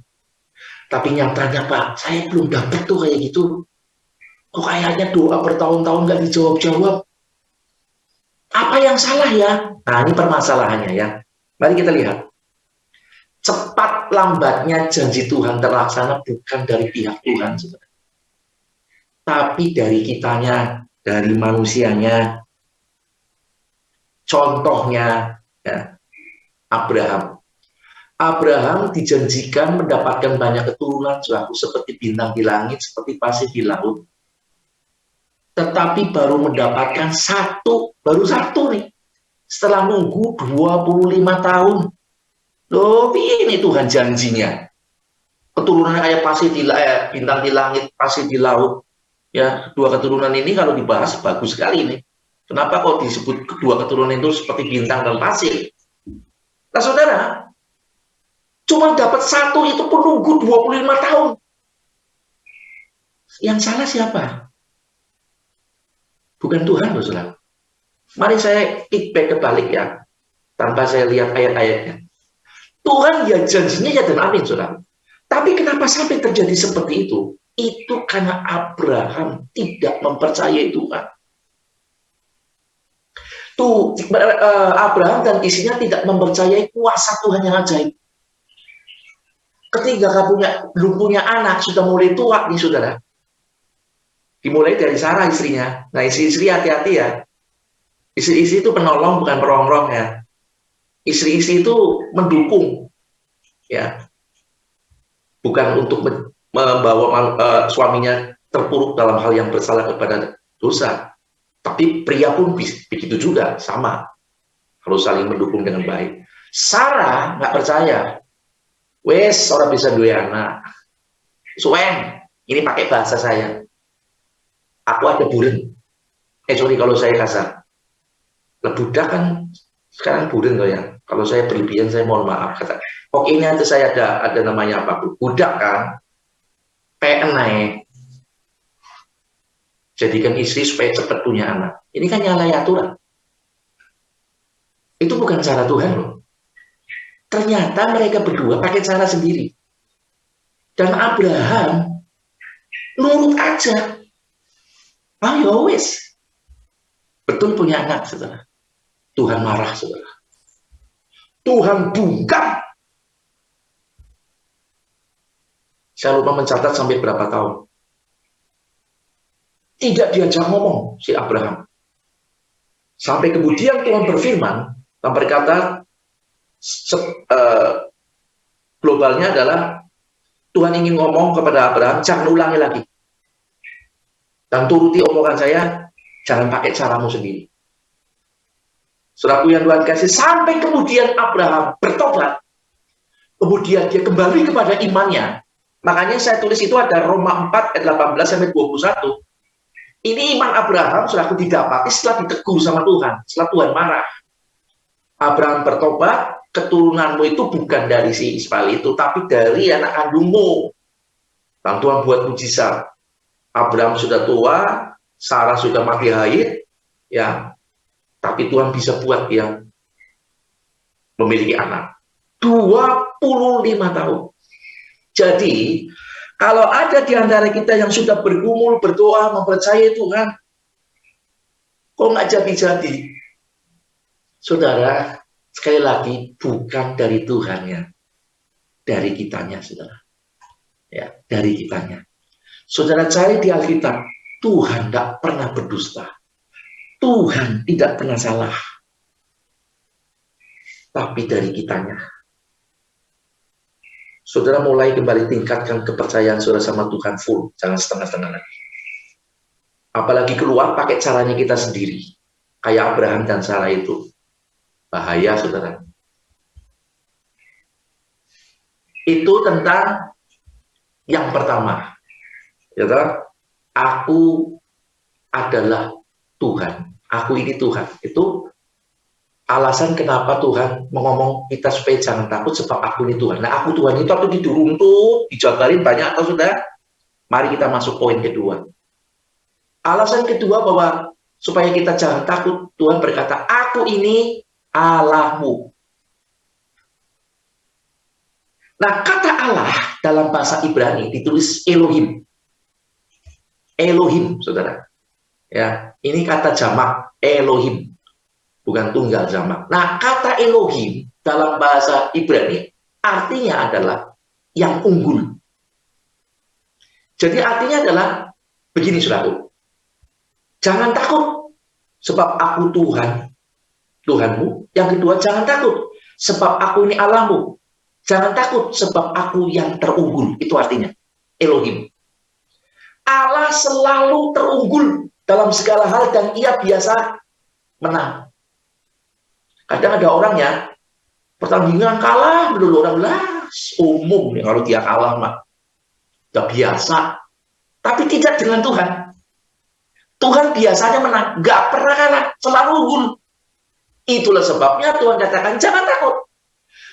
Tapi nyatanya, Pak, saya belum dapat tuh kayak gitu. Kok kayaknya doa bertahun-tahun gak dijawab-jawab? Apa yang salah ya? Nah, ini permasalahannya ya. Mari kita lihat. Cepat lambatnya janji Tuhan terlaksana bukan dari pihak Tuhan, saudara. Tapi dari kitanya, dari manusianya. Contohnya, ya, Abraham. Abraham dijanjikan mendapatkan banyak keturunan, saudaraku, seperti bintang di langit, seperti pasir di laut. Tetapi baru mendapatkan baru satu nih. Setelah nunggu 25 tahun. Loh, ini Tuhan janjinya. Keturunan kayak pasir bintang di langit, pasir di laut. Ya, dua keturunan ini kalau dibahas bagus sekali nih. Kenapa kok disebut kedua keturunan itu seperti bintang dan pasir? Nah, saudara, cuma dapat satu itu pun nunggu 25 tahun. Yang salah siapa? Bukan Tuhan, loh, saudara. Mari saya feedback kebalik ya, tanpa saya lihat ayat-ayatnya. Tuhan ya janjinya ya dan amin, saudara. Tapi kenapa sampai terjadi seperti itu? Itu karena Abraham tidak mempercayai Tuhan. Abraham dan istrinya tidak mempercayai kuasa Tuhan yang ajaib. Ketika belum punya anak, sudah mulai tua nih, saudara. Dimulai dari Sarah istrinya. Nah, istri-istri hati-hati ya. Istri-istri itu penolong bukan perongrong ya. Istri-istri itu mendukung ya. Bukan untuk membawa suaminya terpuruk dalam hal yang bersalah kepada dosa. Tapi pria pun begitu juga, sama. Harus saling mendukung dengan baik. Sarah nggak percaya. Wes, orang bisa dua anak. Sueng, ini pakai bahasa saya. Aku ada buren. Sorry kalau saya kasar. Budak kan sekarang buren kok ya. Kalau saya berlebihan saya mohon maaf. Pokoknya itu saya ada namanya apa? Budak kan. PNE. Jadikan istri supaya cepat punya anak. Ini kan nyalahi aturan. Itu bukan cara Tuhan loh. Ternyata mereka berdua pakai cara sendiri. Dan Abraham nurut aja. Ayo wes. Betul punya anak, saudara. Tuhan marah, saudara. Tuhan bungkam. Saya lupa mencatat sampai berapa tahun. Tidak diajak ngomong si Abraham. Sampai kemudian Tuhan berfirman dan berkata, globalnya adalah Tuhan ingin ngomong kepada Abraham, jangan ulangi lagi. Dan turuti omongan saya, jangan pakai caramu sendiri. Saudaraku yang Tuhan kasih, sampai kemudian Abraham bertobat. Kemudian dia kembali kepada imannya. Makanya saya tulis itu ada Roma 4 ayat 18-21. Ini iman Abraham, saudaraku, didapati setelah ditegur sama Tuhan. Setelah Tuhan marah. Abraham bertobat, keturunanmu itu bukan dari si Ismail itu, tapi dari anak kandungmu. Dan Tuhan buat mujizat. Abraham sudah tua, Sarah sudah mati haid, ya. Tapi Tuhan bisa buat dia memiliki anak. 25 tahun. Jadi, kalau ada di antara kita yang sudah bergumul, berdoa, mempercayai Tuhan, kok nggak jadi-jadi? Saudara, sekali lagi, bukan dari Tuhannya, dari kitanya, saudara. Ya, dari kitanya. Saudara cari di Alkitab, Tuhan tidak pernah berdusta. Tuhan tidak pernah salah. Tapi dari kitanya. Saudara mulai kembali tingkatkan kepercayaan saudara sama Tuhan full. Jangan setengah-setengah lagi. Apalagi keluar pakai caranya kita sendiri. Kayak Abraham dan Sarah itu. Bahaya, saudara. Itu tentang yang pertama. Ya, aku adalah Tuhan. Aku ini Tuhan. Itu alasan kenapa Tuhan ngomong kita supaya jangan takut sebab aku ini Tuhan. Nah, aku Tuhan itu aku diruntut, dijabarin banyak atau sudah? Mari kita masuk poin kedua. Alasan kedua bahwa supaya kita jangan takut, Tuhan berkata, aku ini Allahmu. Nah, kata Allah dalam bahasa Ibrani ditulis Elohim. Elohim, saudara. Ya, ini kata jamak Elohim. Bukan tunggal jamak. Nah, kata Elohim dalam bahasa Ibrani artinya adalah yang unggul. Jadi artinya adalah begini, saudaraku. Jangan takut sebab aku Tuhan, Tuhanmu. Yang kedua, jangan takut sebab aku ini Allahmu. Jangan takut sebab aku yang terunggul. Itu artinya Elohim. Allah selalu terunggul dalam segala hal dan ia biasa menang. Kadang ada orang ya, pertandingan kalah, dulu orang lah, umum nih kalau dia kalah mah. Udah biasa. Tapi tidak dengan Tuhan. Tuhan biasanya menang, nggak pernah kalah, selalu unggul. Itulah sebabnya Tuhan katakan, jangan takut.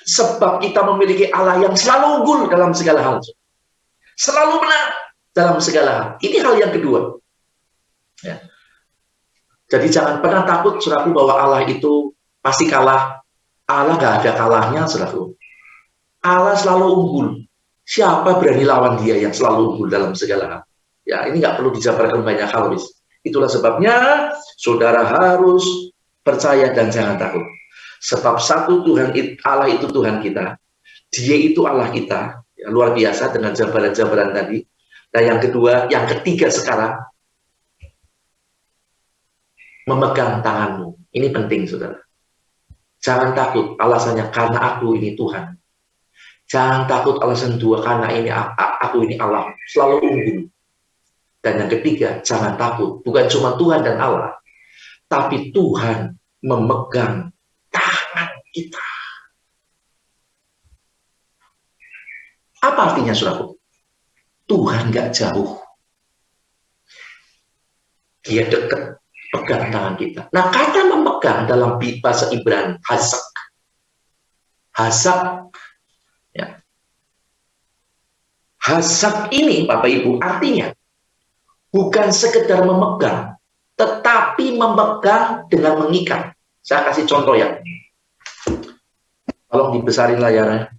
Sebab kita memiliki Allah yang selalu unggul dalam segala hal. Selalu menang dalam segala hal. Ini hal yang kedua. Ya. Jadi jangan pernah takut, saudaraku, bahwa Allah itu pasti kalah. Allah nggak ada kalahnya, saudaraku. Allah selalu unggul. Siapa berani lawan dia yang selalu unggul dalam segala hal? Ya, ini nggak perlu dijabarkan banyak hal, bis. Itulah sebabnya saudara harus percaya dan jangan takut. Sebab satu Tuhan, Allah itu Tuhan kita. Dia itu Allah kita. Ya, luar biasa dengan jabaran-jabaran tadi. Nah, yang kedua, yang ketiga sekarang, memegang tanganmu. Ini penting, saudara. Jangan takut, alasannya karena aku ini Tuhan. Jangan takut alasan dua, karena ini aku ini Allah. Selalu unggul. Dan yang ketiga, jangan takut. Bukan cuma Tuhan dan Allah, tapi Tuhan memegang tangan kita. Apa artinya, saudaraku? Tuhan gak jauh. Dia dekat, pegang tangan kita. Nah, kata memegang dalam bahasa Ibrani, hazak. Hazak. Ya. Hazak ini, Bapak Ibu, artinya bukan sekedar memegang, tetapi memegang dengan mengikat. Saya kasih contoh ya. Tolong dibesarin layarnya.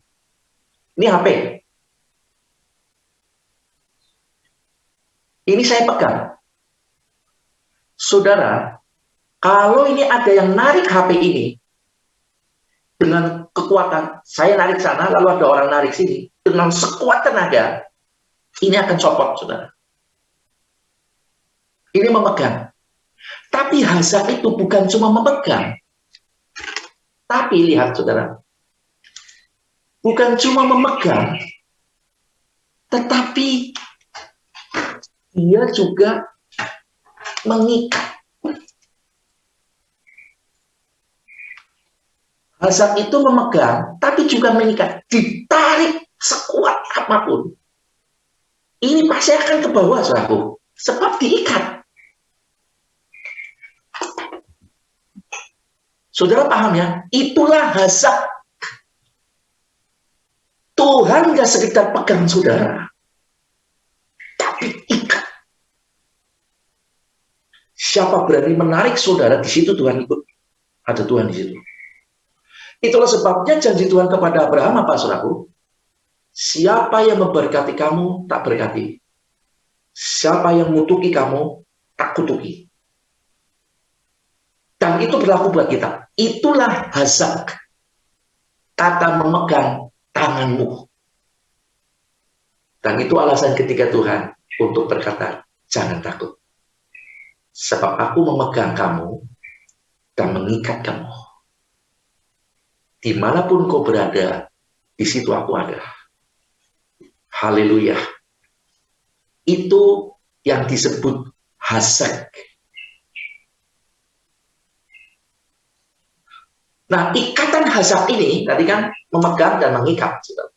Ini HP. Ini saya pegang. Saudara, kalau ini ada yang narik HP ini dengan kekuatan, saya narik sana, lalu ada orang narik sini, dengan sekuat tenaga, ini akan copot, saudara. Ini memegang. Tapi hazak itu bukan cuma memegang. Tapi lihat, saudara. Bukan cuma memegang, tetapi dia juga mengikat. Hazak itu memegang, tapi juga mengikat. Ditarik sekuat apapun. Ini pasti akan ke bawah, saudaraku. Sebab diikat. Saudara paham ya? Itulah hazak. Tuhan gak sekedar pegang saudara, tapi ikat. Siapa berani menarik saudara, di situ Tuhan ikut. Ada Tuhan di situ. Itulah sebabnya janji Tuhan kepada Abraham apa, saudaraku? Siapa yang memberkati kamu, tak berkati. Siapa yang mengutuki kamu, tak kutuki. Dan itu berlaku buat kita. Itulah hazak. Kata memegang tanganmu. Dan itu alasan ketiga Tuhan untuk berkata, jangan takut. Sebab aku memegang kamu dan mengikat kamu. Dimanapun kau berada, di situ aku ada. Haleluya. Itu yang disebut hazak. Nah, ikatan hazak ini, tadi kan memegang dan mengikat, saudara.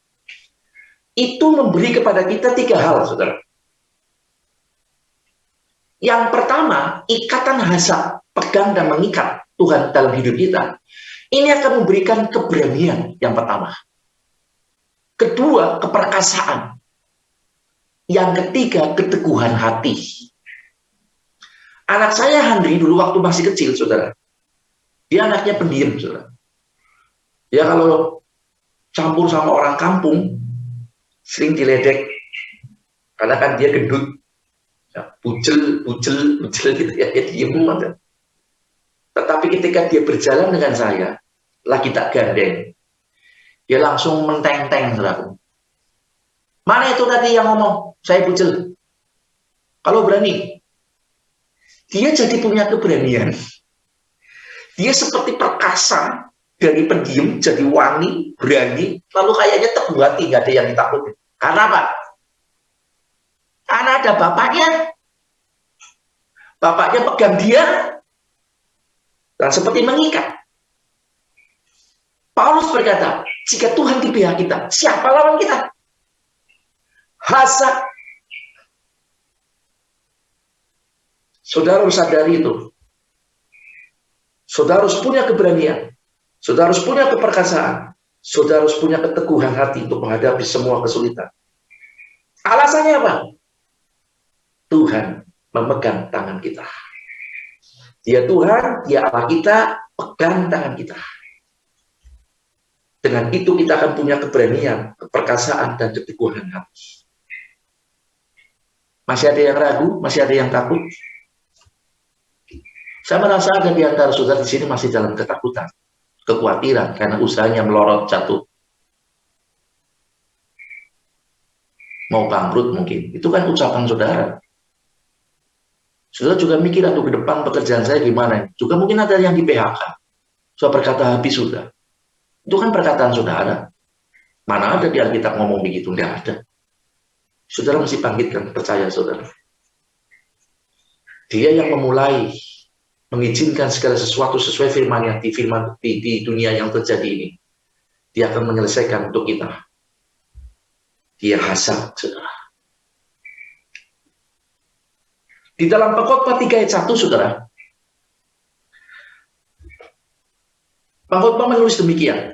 Itu memberi kepada kita tiga hal, saudara. Yang pertama, ikatan hazak. pegang dan mengikat Tuhan dalam hidup kita, ini akan memberikan keberanian yang pertama. Kedua, keperkasaan. Yang ketiga, keteguhan hati. Anak saya Handri dulu waktu masih kecil, saudara. Dia anaknya pendiam, saudara. Dia kalau campur sama orang kampung, sering diledek. Karena kan dia gendut. Ya, bucel gitu ya, dia diem aja. Tetapi ketika dia berjalan dengan saya, lagi tak gandeng, dia langsung menteng-teng, saudara. Mana itu tadi yang ngomong, saya bucel? Kalau berani, dia jadi punya keberanian. Dia seperti perkasa, dari pendiam jadi wani, berani, lalu kayaknya teguh hati, nggak ada yang ditakuti. Karena apa? Karena ada bapaknya. Bapaknya pegang dia, dan seperti mengikat. Paulus berkata, jika Tuhan di pihak kita, siapa lawan kita? Hazak. Saudara harus sadari itu. Saudara harus punya keberanian. Saudara harus punya keperkasaan. Saudara harus punya keteguhan hati untuk menghadapi semua kesulitan. Alasannya apa? Tuhan memegang tangan kita. Dia Tuhan, Dia Allah kita, pegang tangan kita. Dengan itu kita akan punya keberanian, keperkasaan, dan keteguhan hati. Masih ada yang ragu? Masih ada yang takut? Saya merasa ada di antara saudara di sini masih dalam ketakutan, kekhawatiran, karena usahanya melorot jatuh. Mau bangkrut mungkin. Itu kan ucapan saudara. Saudara juga mikir, atau ke depan pekerjaan saya gimana? Juga mungkin ada yang di PHK. Saya berkata habis sudah. Itu kan perkataan saudara. Mana ada di Alkitab ngomong begitu? Tidak ada. Saudara mesti bangkitkan, percaya saudara. Dia yang memulai mengizinkan segala sesuatu sesuai firman-Nya di dunia yang terjadi ini. Dia akan menyelesaikan untuk kita. Dia Hazak, saudara. Di dalam Pengkhotbah 3 ayat 1, saudara. Pengkhotbah menulis demikian.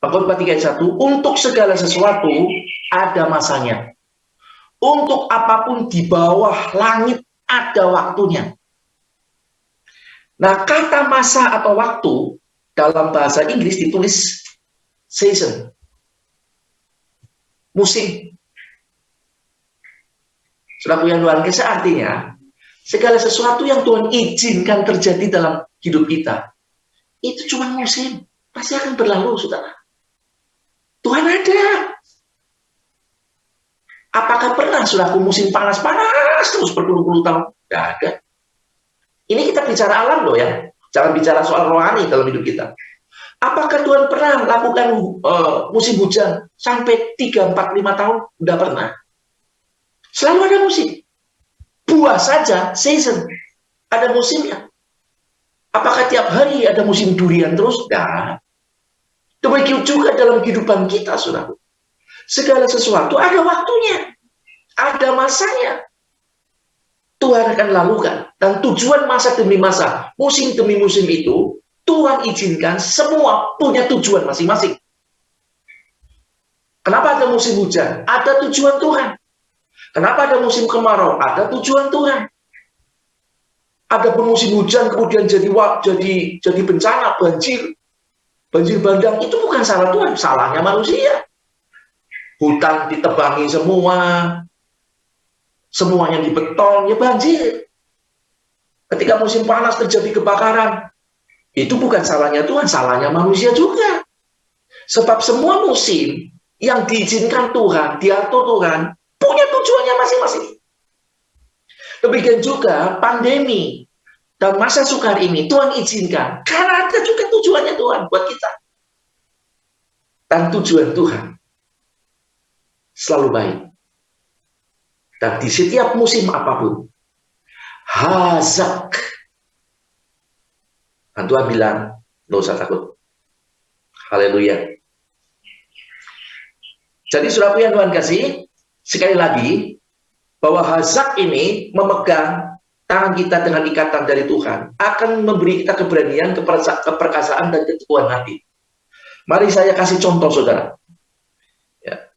Pengkhotbah 3 ayat 1, untuk segala sesuatu ada masanya. Untuk apapun di bawah langit ada waktunya. Nah, kata masa atau waktu dalam bahasa Inggris ditulis season. Musim. Saudara yang Tuhan kasih, artinya segala sesuatu yang Tuhan izinkan terjadi dalam hidup kita, itu cuma musim. Pasti akan berlalu, saudara. Tuhan ada. Apakah pernah, saudaraku, musim panas-panas terus berpuluh-puluh tahun? Tidak ada. Ini kita bicara alam loh ya. Jangan bicara soal rohani dalam hidup kita. Apakah Tuhan pernah lakukan musim hujan sampai 3, 4, 5 tahun? Tidak pernah. Selalu ada musim. Buah saja, season. Ada musimnya. Apakah tiap hari ada musim durian terus? Tidak. Demikian juga dalam kehidupan kita, saudara. Segala sesuatu ada waktunya. Ada masanya. Tuhan akan lakukan. Dan tujuan masa demi masa, musim demi musim itu, Tuhan izinkan semua punya tujuan masing-masing. Kenapa ada musim hujan? Ada tujuan Tuhan. Kenapa ada musim kemarau? Ada tujuan Tuhan. Ada musim hujan kemudian jadi bencana, banjir bandang, itu bukan salah Tuhan, salahnya manusia. Hutan ditebangi semua, semuanya dibeton, ya banjir. Ketika musim panas terjadi kebakaran, itu bukan salahnya Tuhan, salahnya manusia juga. Sebab semua musim yang diizinkan Tuhan, diatur Tuhan, punya tujuannya masing-masing. Demikian juga pandemi dan masa sukar ini Tuhan izinkan, karena ada juga tujuannya Tuhan buat kita. Dan tujuan Tuhan selalu baik. Dan di setiap musim apapun, Hazak. Dan Tuhan bilang, nggak usah takut. Haleluya. Jadi saudara yang Tuhan kasih, sekali lagi, bahwa Hazak ini memegang tangan kita dengan ikatan dari Tuhan akan memberi kita keberanian, keperkasaan, dan keteguhan hati. Mari saya kasih contoh, saudara. Ya.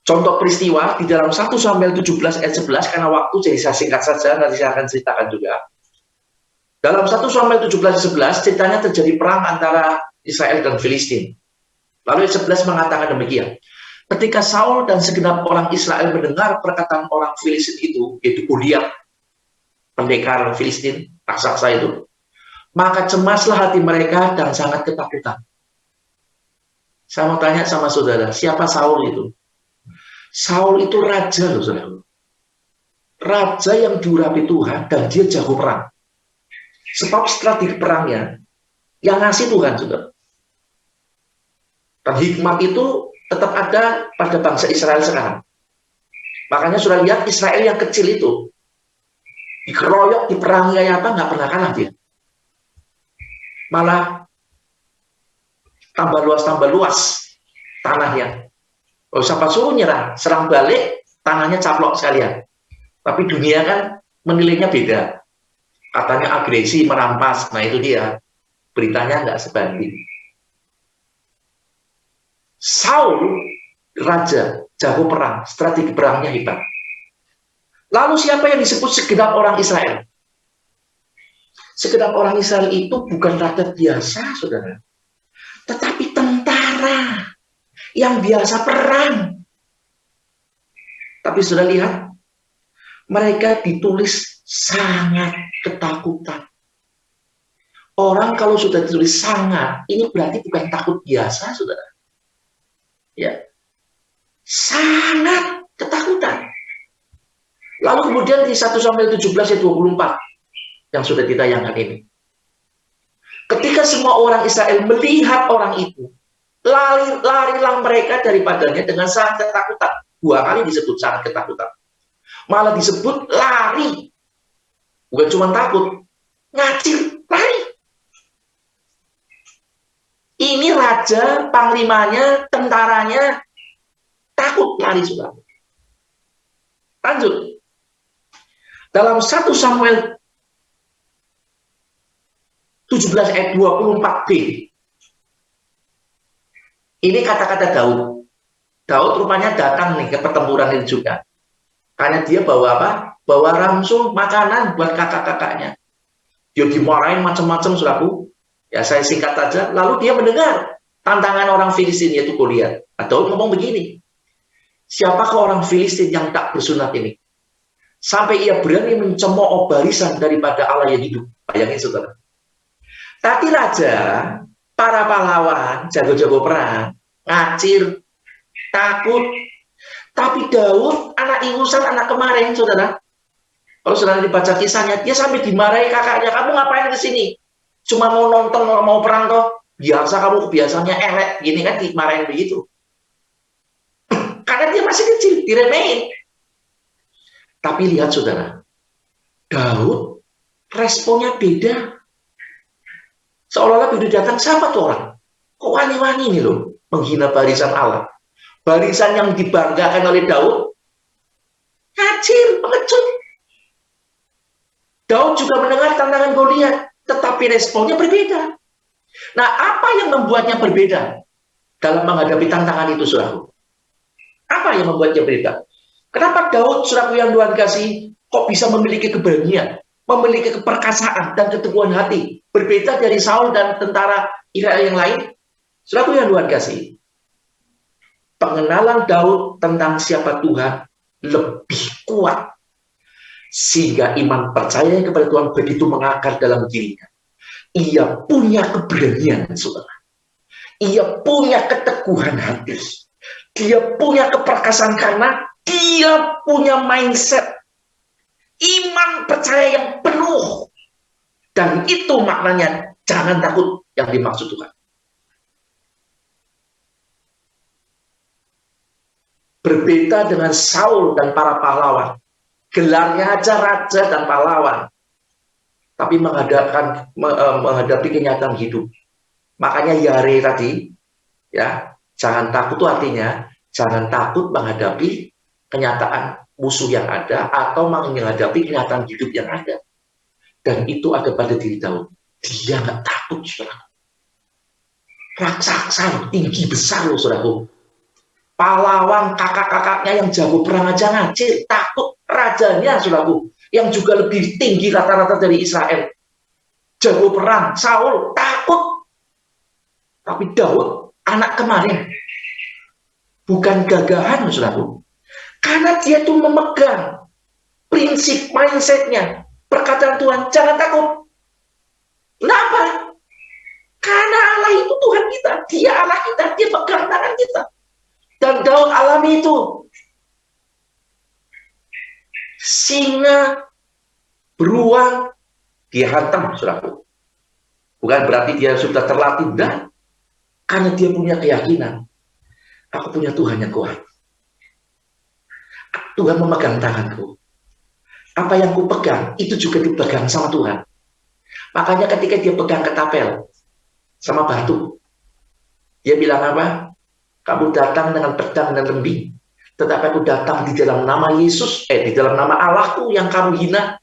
Contoh peristiwa di dalam 1 Samuel 17 ayat 11, karena waktu jadi saya singkat saja, nanti saya akan ceritakan juga. Dalam 1 Samuel 17 ayat 11, ceritanya terjadi perang antara Israel dan Filistin. Lalu ayat 11 mengatakan demikian. Ketika Saul dan segenap orang Israel mendengar perkataan orang Filistin itu, yaitu Goliat, pendekar Filistin, raksasa itu, maka cemaslah hati mereka dan sangat ketakutan. Saya mau tanya sama saudara, siapa Saul itu? Saul itu raja loh, saudara. Raja yang diurapi Tuhan dan dia jago perang. Sebab strategi perangnya yang ngasih Tuhan, saudara. Dan hikmat itu tetap ada pada bangsa Israel sekarang. Makanya sudah lihat Israel yang kecil itu, dikeroyok, diperangi kayak apa, nggak pernah kalah dia. Malah tambah luas tanahnya. Oh, siapa suruh nyerang, serang balik, tanahnya caplok sekalian. Tapi dunia kan menilainya beda. Katanya agresi, merampas. Nah itu dia. Beritanya nggak sebanding. Saul, raja, jago perang, strategi perangnya hebat. Lalu siapa yang disebut segenap orang Israel? Segenap orang Israel itu bukan rakyat biasa, saudara. Tetapi tentara yang biasa perang. Tapi sudah lihat, mereka ditulis sangat ketakutan. Orang kalau sudah ditulis sangat, ini berarti bukan takut biasa, saudara. Ya, sangat ketakutan. Lalu kemudian di 1 Samuel 17 ayat 24 yang sudah ditayangkan ini. Ketika semua orang Israel melihat orang itu, larilah mereka daripadanya dengan sangat ketakutan. 2 kali disebut sangat ketakutan. Malah disebut lari. Bukan cuma takut, ngacir, lari. Ini raja, panglimanya, tentaranya takut lari, saudara. Lanjut. Dalam 1 Samuel 17 ayat 24b. Ini kata-kata Daud. Daud rupanya datang nih ke pertempuran ini juga. Karena dia bawa apa? Bawa ransum makanan buat kakak-kakaknya. Dia dimarahin macam-macam, saudaraku. Ya saya singkat saja. Lalu dia mendengar tantangan orang Filistin, yaitu Goliat. Daud ngomong begini. Siapakah orang Filistin yang tak bersunat ini? Sampai ia berani mencemooh barisan daripada Allah yang hidup. Bayangin, saudara. Tapi raja, para pahlawan, jago-jago perang, ngacir, takut. Tapi Daud, anak ingusan, anak kemarin, saudara. Kalau saudara dibaca kisahnya, dia sampai dimarahi kakaknya. Kamu ngapain ke sini? Cuma mau nonton, mau perang toh? Biasa kamu kebiasaannya elek. Gini kan dimarahin begitu. Karena dia masih kecil, diremehin. Tapi lihat saudara, Daud responnya beda. Seolah-olah begitu datang, siapa tuh orang? Kok wani-wani nih loh, menghina barisan Allah. Barisan yang dibanggakan oleh Daud, ngacir, pengecut. Daud juga mendengar tantangan Goliat, tetapi responnya berbeda. Nah, apa yang membuatnya berbeda dalam menghadapi tantangan itu, saudaraku? Apa yang membuatnya berbeda? Kenapa Daud, saudaraku yang Tuhan kasih, kok bisa memiliki keberanian, memiliki keperkasaan dan keteguhan hati, berbeda dari Saul dan tentara Israel yang lain? Saudaraku yang Tuhan kasih, pengenalan Daud tentang siapa Tuhan lebih kuat, sehingga iman percaya kepada Tuhan begitu mengakar dalam dirinya. Ia punya keberanian, saudara. Ia punya keteguhan hati. Dia punya keperkasaan karena dia punya mindset iman percaya yang penuh. Dan itu maknanya jangan takut yang dimaksud Tuhan. Berbeda dengan Saul dan para pahlawan. Gelarnya aja raja dan pahlawan. Tapi menghadapi kenyataan hidup. Makanya Yare tadi, ya, jangan takut itu artinya jangan takut menghadapi kenyataan musuh yang ada atau menghadapi kenyataan hidup yang ada. Dan itu ada pada diri Daud. Dia nggak takut, saudara. Raksasa, tinggi besar loh, saudaraku. Pahlawan kakak-kakaknya yang jago perang aja ngacir, takut. Rajanya, saudaraku, yang juga lebih tinggi rata-rata dari Israel. Jago perang, Saul, takut. Tapi Daud, anak kemarin, bukan gagahan, saudaraku. Karena dia tuh memegang prinsip mindsetnya. Perkataan Tuhan, jangan takut. Kenapa? Karena Allah itu Tuhan kita. Dia Allah kita, dia pegang tangan kita. Dan Daud alami itu. Singa, beruang, dia hantam, saudaraku. Bukan berarti dia sudah terlatih, dan karena dia punya keyakinan. Aku punya Tuhan yang kuat. Tuhan memegang tanganku. Apa yang ku pegang, itu juga dipegang sama Tuhan. Makanya ketika dia pegang ketapel sama batu, dia bilang apa? Kamu datang dengan pedang dan lembing, tetapi aku datang di dalam nama Yesus, di dalam nama Allahku yang kamu hina.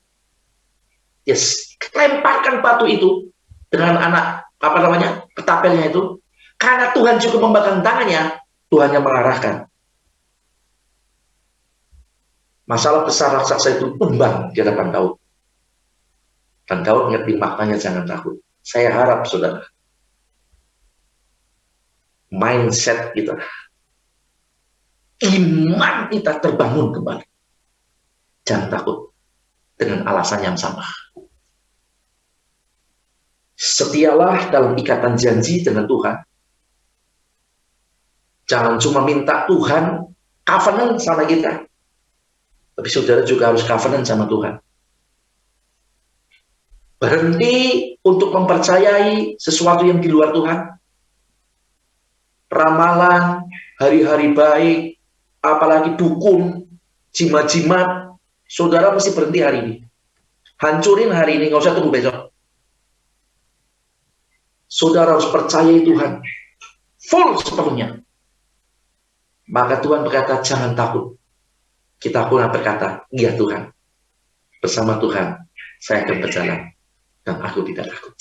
Yes, lemparkan batu itu dengan ketapelnya itu. Karena Tuhan juga memegang tangannya, Tuhan yang mengarahkan. Masalah besar raksasa itu tumbang di hadapan Daud. Dan Daud ngerti maknanya jangan takut. Saya harap, saudara, mindset kita, iman kita terbangun kembali. Jangan takut dengan alasan yang sama. Setialah dalam ikatan janji dengan Tuhan. Jangan cuma minta Tuhan covenant sama kita. Tapi saudara juga harus covenant sama Tuhan. Berhenti untuk mempercayai sesuatu yang di luar Tuhan. Ramalan, hari-hari baik, apalagi dukun, jimat-jimat. Saudara mesti berhenti hari ini. Hancurin hari ini, nggak usah tunggu besok. Saudara harus percayai Tuhan. Full sepenuhnya. Maka Tuhan berkata, jangan takut. Kita pun berkata, iya Tuhan. Bersama Tuhan, saya akan berjalan. Dan aku tidak takut.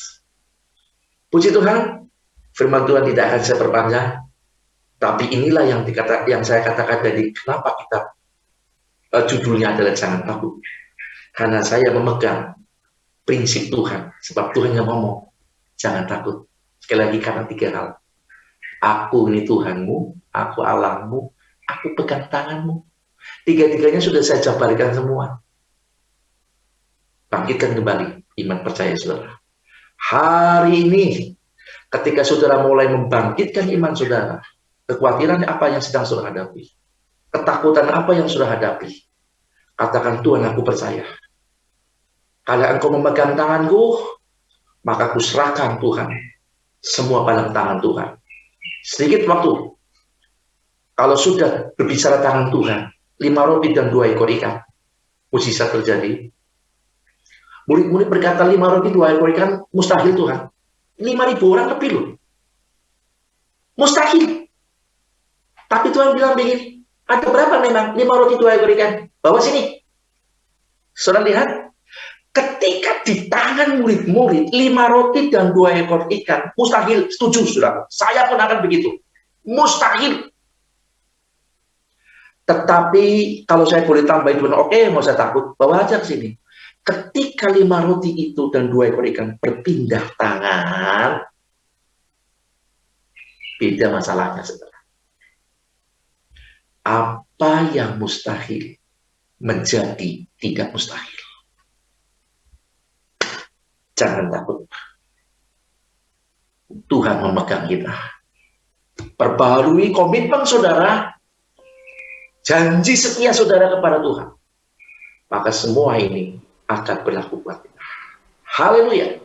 Puji Tuhan, firman Tuhan tidak akan saya perpanjang. Tapi inilah yang saya katakan tadi, kenapa kita judulnya adalah jangan takut. Karena saya memegang prinsip Tuhan. Sebab Tuhan yang ngomong, jangan takut. Sekali lagi karena 3 hal. Aku ini Tuhanmu, aku Allahmu, aku pegang tanganmu. 3-tiganya sudah saya jabarkan semua. Bangkitkan kembali iman percaya saudara. Hari ini, ketika saudara mulai membangkitkan iman saudara, kekhawatiran apa yang sedang saudara hadapi, ketakutan apa yang saudara hadapi, katakan, Tuhan, aku percaya. Kalau Engkau memegang tanganku, maka aku serahkan Tuhan semua pada tangan Tuhan. Sedikit waktu, kalau sudah berbicara tangan Tuhan, 5 roti dan 2 ekor ikan, mujizat terjadi. Murid-murid berkata 5 roti 2 ekor ikan, mustahil Tuhan. 5.000 orang lebih loh. Mustahil. Tapi Tuhan bilang begini, ada berapa memang 5 roti 2 ekor ikan? Bawa sini. Saudara lihat, ketika di tangan murid-murid 5 roti dan 2 ekor ikan, mustahil. Setuju, saudara. Saya pun akan begitu. Mustahil. Tetapi kalau saya boleh tambahin, oke, mau saya takut, bawa aja ke sini. Ketika 5 roti itu dan 2 ekor ikan berpindah tangan, beda masalahnya, saudara. Apa yang mustahil menjadi tidak mustahil. Jangan takut. Tuhan memegang kita. Perbaharui komitmen saudara, janji setia saudara kepada Tuhan. Maka semua ini akan berlaku buat kita. Haleluya.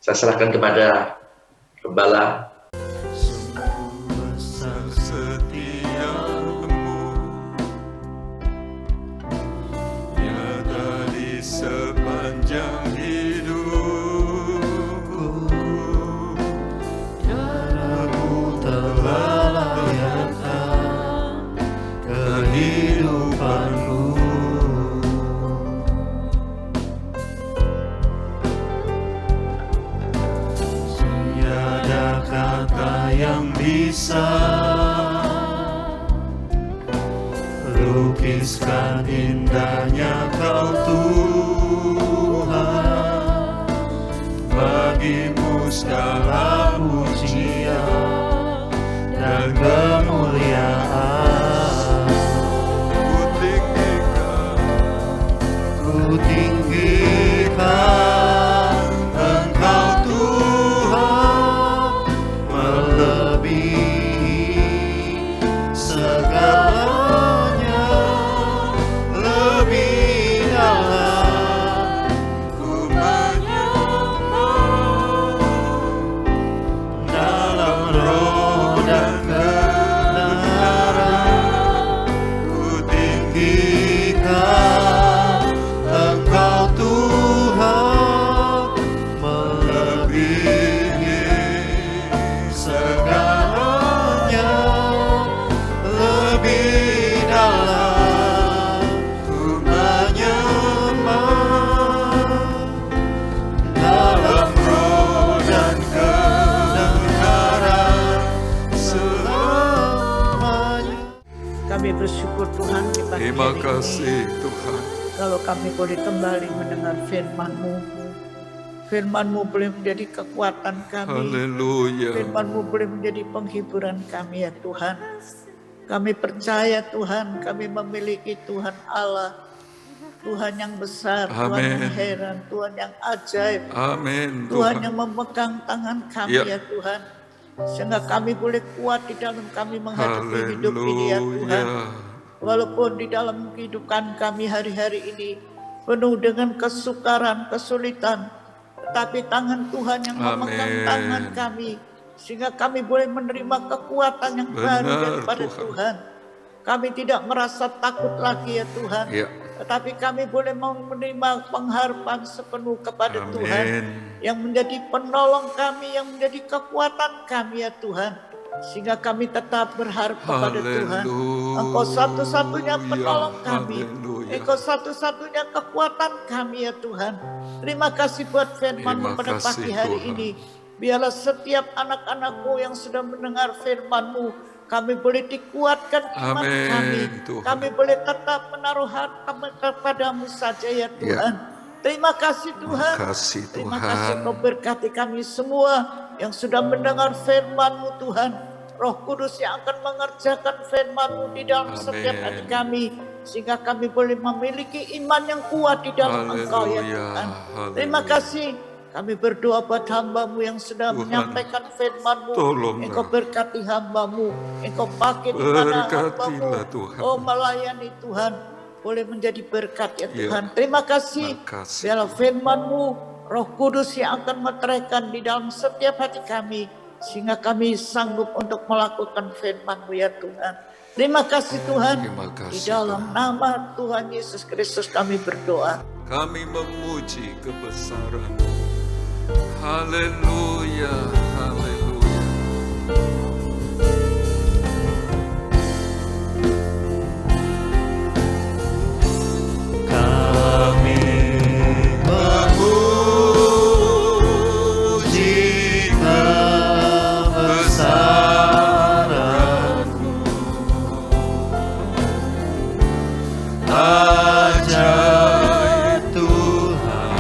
Saya serahkan kepada Gembala. Sepanjang hidupku, karena ku telah layankan kehidupanmu. yang bisa lukiskan indahnya Kau Tuhan. Bagimu segala pujian dan kemuliaan. Ku tinggikan Engkau Tuhan, melebihi segalanya, lebih dalam ku menyembah dalam roh dan kebenaran. Ku tinggikan Engkau Tuhan, melebihi segalanya, lebih dalam ku menyembah dalam roh dan kebenaran selamanya. Kami bersyukur Tuhan di pagi Terima hari kasih ini. Tuhan. Kalau kami boleh kembali mendengar firman-Mu. Firman-Mu boleh menjadi kekuatan kami. Haleluya. Firman-Mu boleh menjadi penghiburan kami ya Tuhan. Kami percaya Tuhan, kami memiliki Tuhan Allah. Tuhan yang besar, Tuhan yang Amin. heran, Tuhan yang ajaib. Amin Tuhan Tuhan. yang memegang tangan kami Ya. ya Tuhan. Sehingga kami boleh kuat di dalam kami menghadapi hidup ini ya Tuhan. Haleluya. Walaupun di dalam kehidupan kami hari-hari ini penuh dengan kesukaran, kesulitan, tetapi tangan Tuhan yang memegang Amin. tangan kami, sehingga kami boleh menerima kekuatan yang baru Benar, daripada Tuhan. Tuhan. Kami tidak merasa takut lagi ya Tuhan, Ya. tetapi kami boleh menerima pengharapan sepenuh kepada Tuhan, Amin. yang menjadi penolong kami, yang menjadi kekuatan kami ya Tuhan. Sehingga kami tetap berharap kepada Tuhan. Engkau satu-satunya penolong kami. Haleluya. Engkau satu-satunya kekuatan kami ya Tuhan. Terima kasih buat firman-Mu Terima pada kasih, pagi hari Tuhan. ini. Biarlah setiap anak-anak-Mu yang sudah mendengar firman-Mu, kami boleh dikuatkan iman Amin, kami. Tuhan. Kami boleh tetap menaruh harap kami kepadamu saja ya Tuhan. Terima kasih Tuhan. Terima kasih Terima kasih Tuhan. Kau berkati kami semua yang sudah mendengar firman-Mu Tuhan. Roh Kudus yang akan mengerjakan firman-Mu di dalam Amin. setiap hati kami. Sehingga kami boleh memiliki iman yang kuat di dalam Engkau ya Haleluya. Tuhan. Haleluya. Terima kasih. Kami berdoa buat hamba-Mu yang sudah Tuhan, menyampaikan firman-Mu. tolonglah. Engkau berkati hamba-Mu. Engkau pakai di mana hamba-Mu. Berkatilah, Tuhan. Oh melayani Tuhan. Boleh menjadi berkat ya Ya. Tuhan. Terima kasih. Terima kasih, Biarlah firman-Mu, Roh Kudus yang akan meteraikan di dalam setiap hati kami. Sehingga kami sanggup untuk melakukan firman-Mu ya Tuhan. Terima kasih Tuhan. Terima kasih, Di dalam Tuhan. nama Tuhan Yesus Kristus kami berdoa. Kami memuji kebesaran-Mu. Haleluya. Haleluya. Kami memuji kebesaran-Mu, ajaib Tuhan,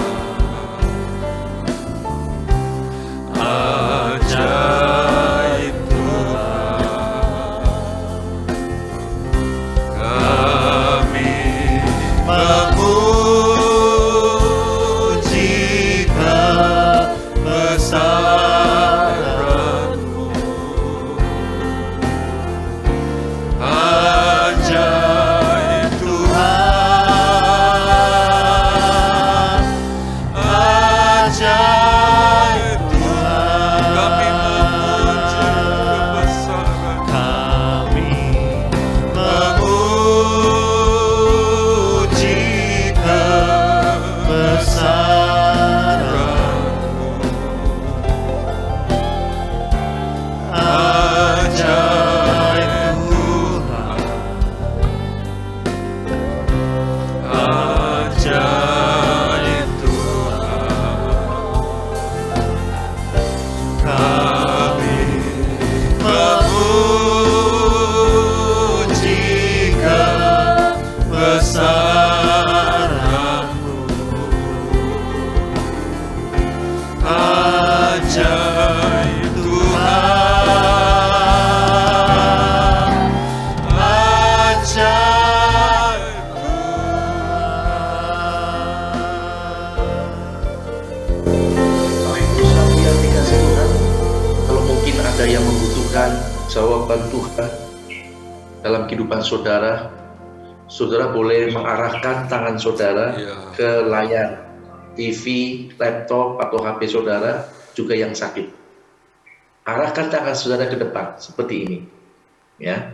ada yang membutuhkan jawaban Tuhan dalam kehidupan saudara, saudara boleh mengarahkan tangan saudara Ya. ke layar TV, laptop, atau HP saudara juga yang sakit. Arahkan tangan saudara ke depan seperti ini, ya.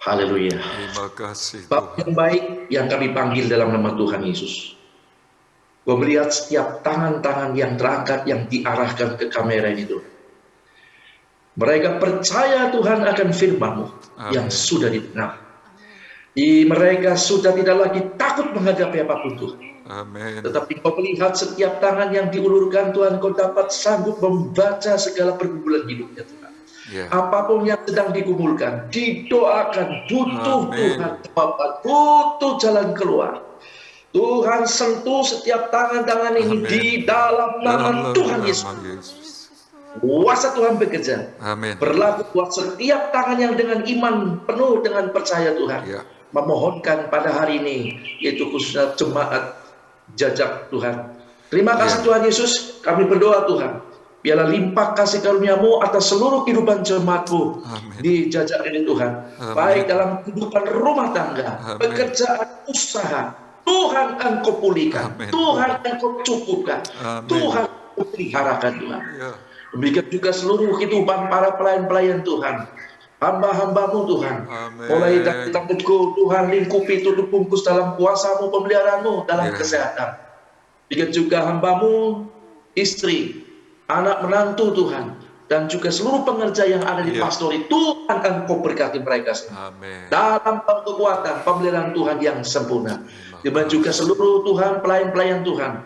Haleluya. Terima kasih Bapa Tuhan. yang baik yang kami panggil dalam nama Tuhan Yesus. Gue melihat setiap tangan-tangan yang terangkat yang diarahkan ke kamera itu. Mereka percaya Tuhan akan firman-Mu yang Amin. sudah didengar. Mereka sudah tidak lagi takut menghadapi apapun Tuhan. Amin. Tetapi kau melihat setiap tangan yang diulurkan Tuhan, kau dapat sanggup membaca segala pergumulan hidupnya Tuhan. Ya. Apapun yang sedang dikumpulkan, didoakan, butuh Amin. Tuhan jawaban, butuh jalan keluar. Tuhan sentuh setiap tangan-tangan ini Amin. di dalam nama Dalam Tuhan nama Yesus. Yesus. Kuasa Tuhan bekerja. Amin. Berlaku buat setiap tangan yang dengan iman penuh dengan percaya Tuhan. Ya. Memohonkan pada hari ini, yaitu khususnya jemaat jajak Tuhan. Terima kasih Ya. Tuhan Yesus, kami berdoa Tuhan. Biarlah limpah kasih karunia-Mu atas seluruh kehidupan jemaat-Mu Amin. di jajak ini Tuhan. Amin. Baik dalam kehidupan rumah tangga, Amin. pekerjaan, usaha. Tuhan Engkau pulihkan, Amin. Tuhan Engkau cukupkan, Amin. Tuhan Engkau peliharakan Tuhan. Ya. Demikian juga seluruh kehidupan para pelayan-pelayan Tuhan. Hamba-hamba-Mu Tuhan. Amin. Mulai dari kita teguh Tuhan, lingkupi, tutup bungkus dalam kuasa-Mu, pemeliharaan-Mu dalam Ya. kesehatan. Demikian juga hamba-Mu, istri, anak menantu Tuhan, dan juga seluruh pengerja yang ada di Ya. pastori. Tuhan Engkau berkati mereka semua. Amin. Dalam kekuatan pemeliharaan Tuhan yang sempurna. Dan juga seluruh Tuhan, pelayan-pelayan Tuhan,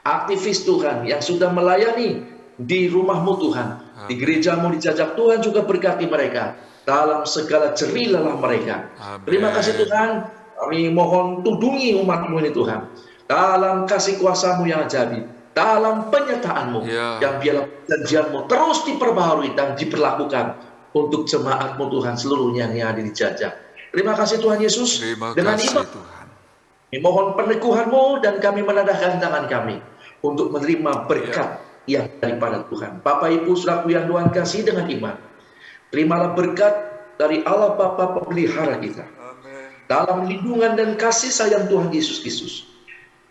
aktivis Tuhan yang sudah melayani di rumah-Mu Tuhan, di gereja-Mu, di jajak Tuhan juga berkati mereka dalam segala jerih lelah mereka. Amin. Terima kasih Tuhan, kami mohon tudungi umat-Mu ini Tuhan, dalam kasih kuasa-Mu yang ajaib, dalam penyertaan-Mu, Ya. yang biarlah perjanjian-Mu terus diperbaharui dan diperlakukan untuk jemaat-Mu Tuhan seluruhnya yang ada di jajak. Terima kasih Tuhan Yesus. Terima Dengan kasih iman Tuhan. kami mohon peneguhan-Mu dan kami menadahkan tangan kami untuk menerima berkat yang daripada Tuhan. Bapak Ibu selaku yang Tuhan kasih dengan iman, terimalah berkat dari Allah Bapa pemelihara kita. Amin. Dalam lindungan dan kasih sayang Tuhan Yesus Kristus.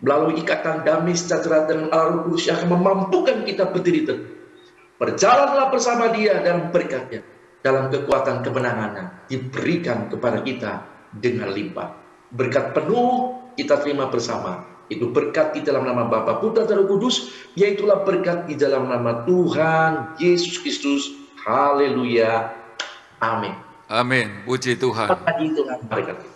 Melalui ikatan damai sejahtera dengan Allah Roh Kudus yang akan memampukan kita berdiri teguh. Berjalanlah bersama Dia dalam berkat-Nya, dalam kekuatan kemenangan diberikan kepada kita dengan limpah. Berkat penuh kita terima bersama. Itu berkat di dalam nama Bapa, Putra dan Roh Kudus, yaitulah berkat di dalam nama Tuhan Yesus Kristus. Haleluya. Amin. Amin. Puji Tuhan. Pagi Tuhan berkati.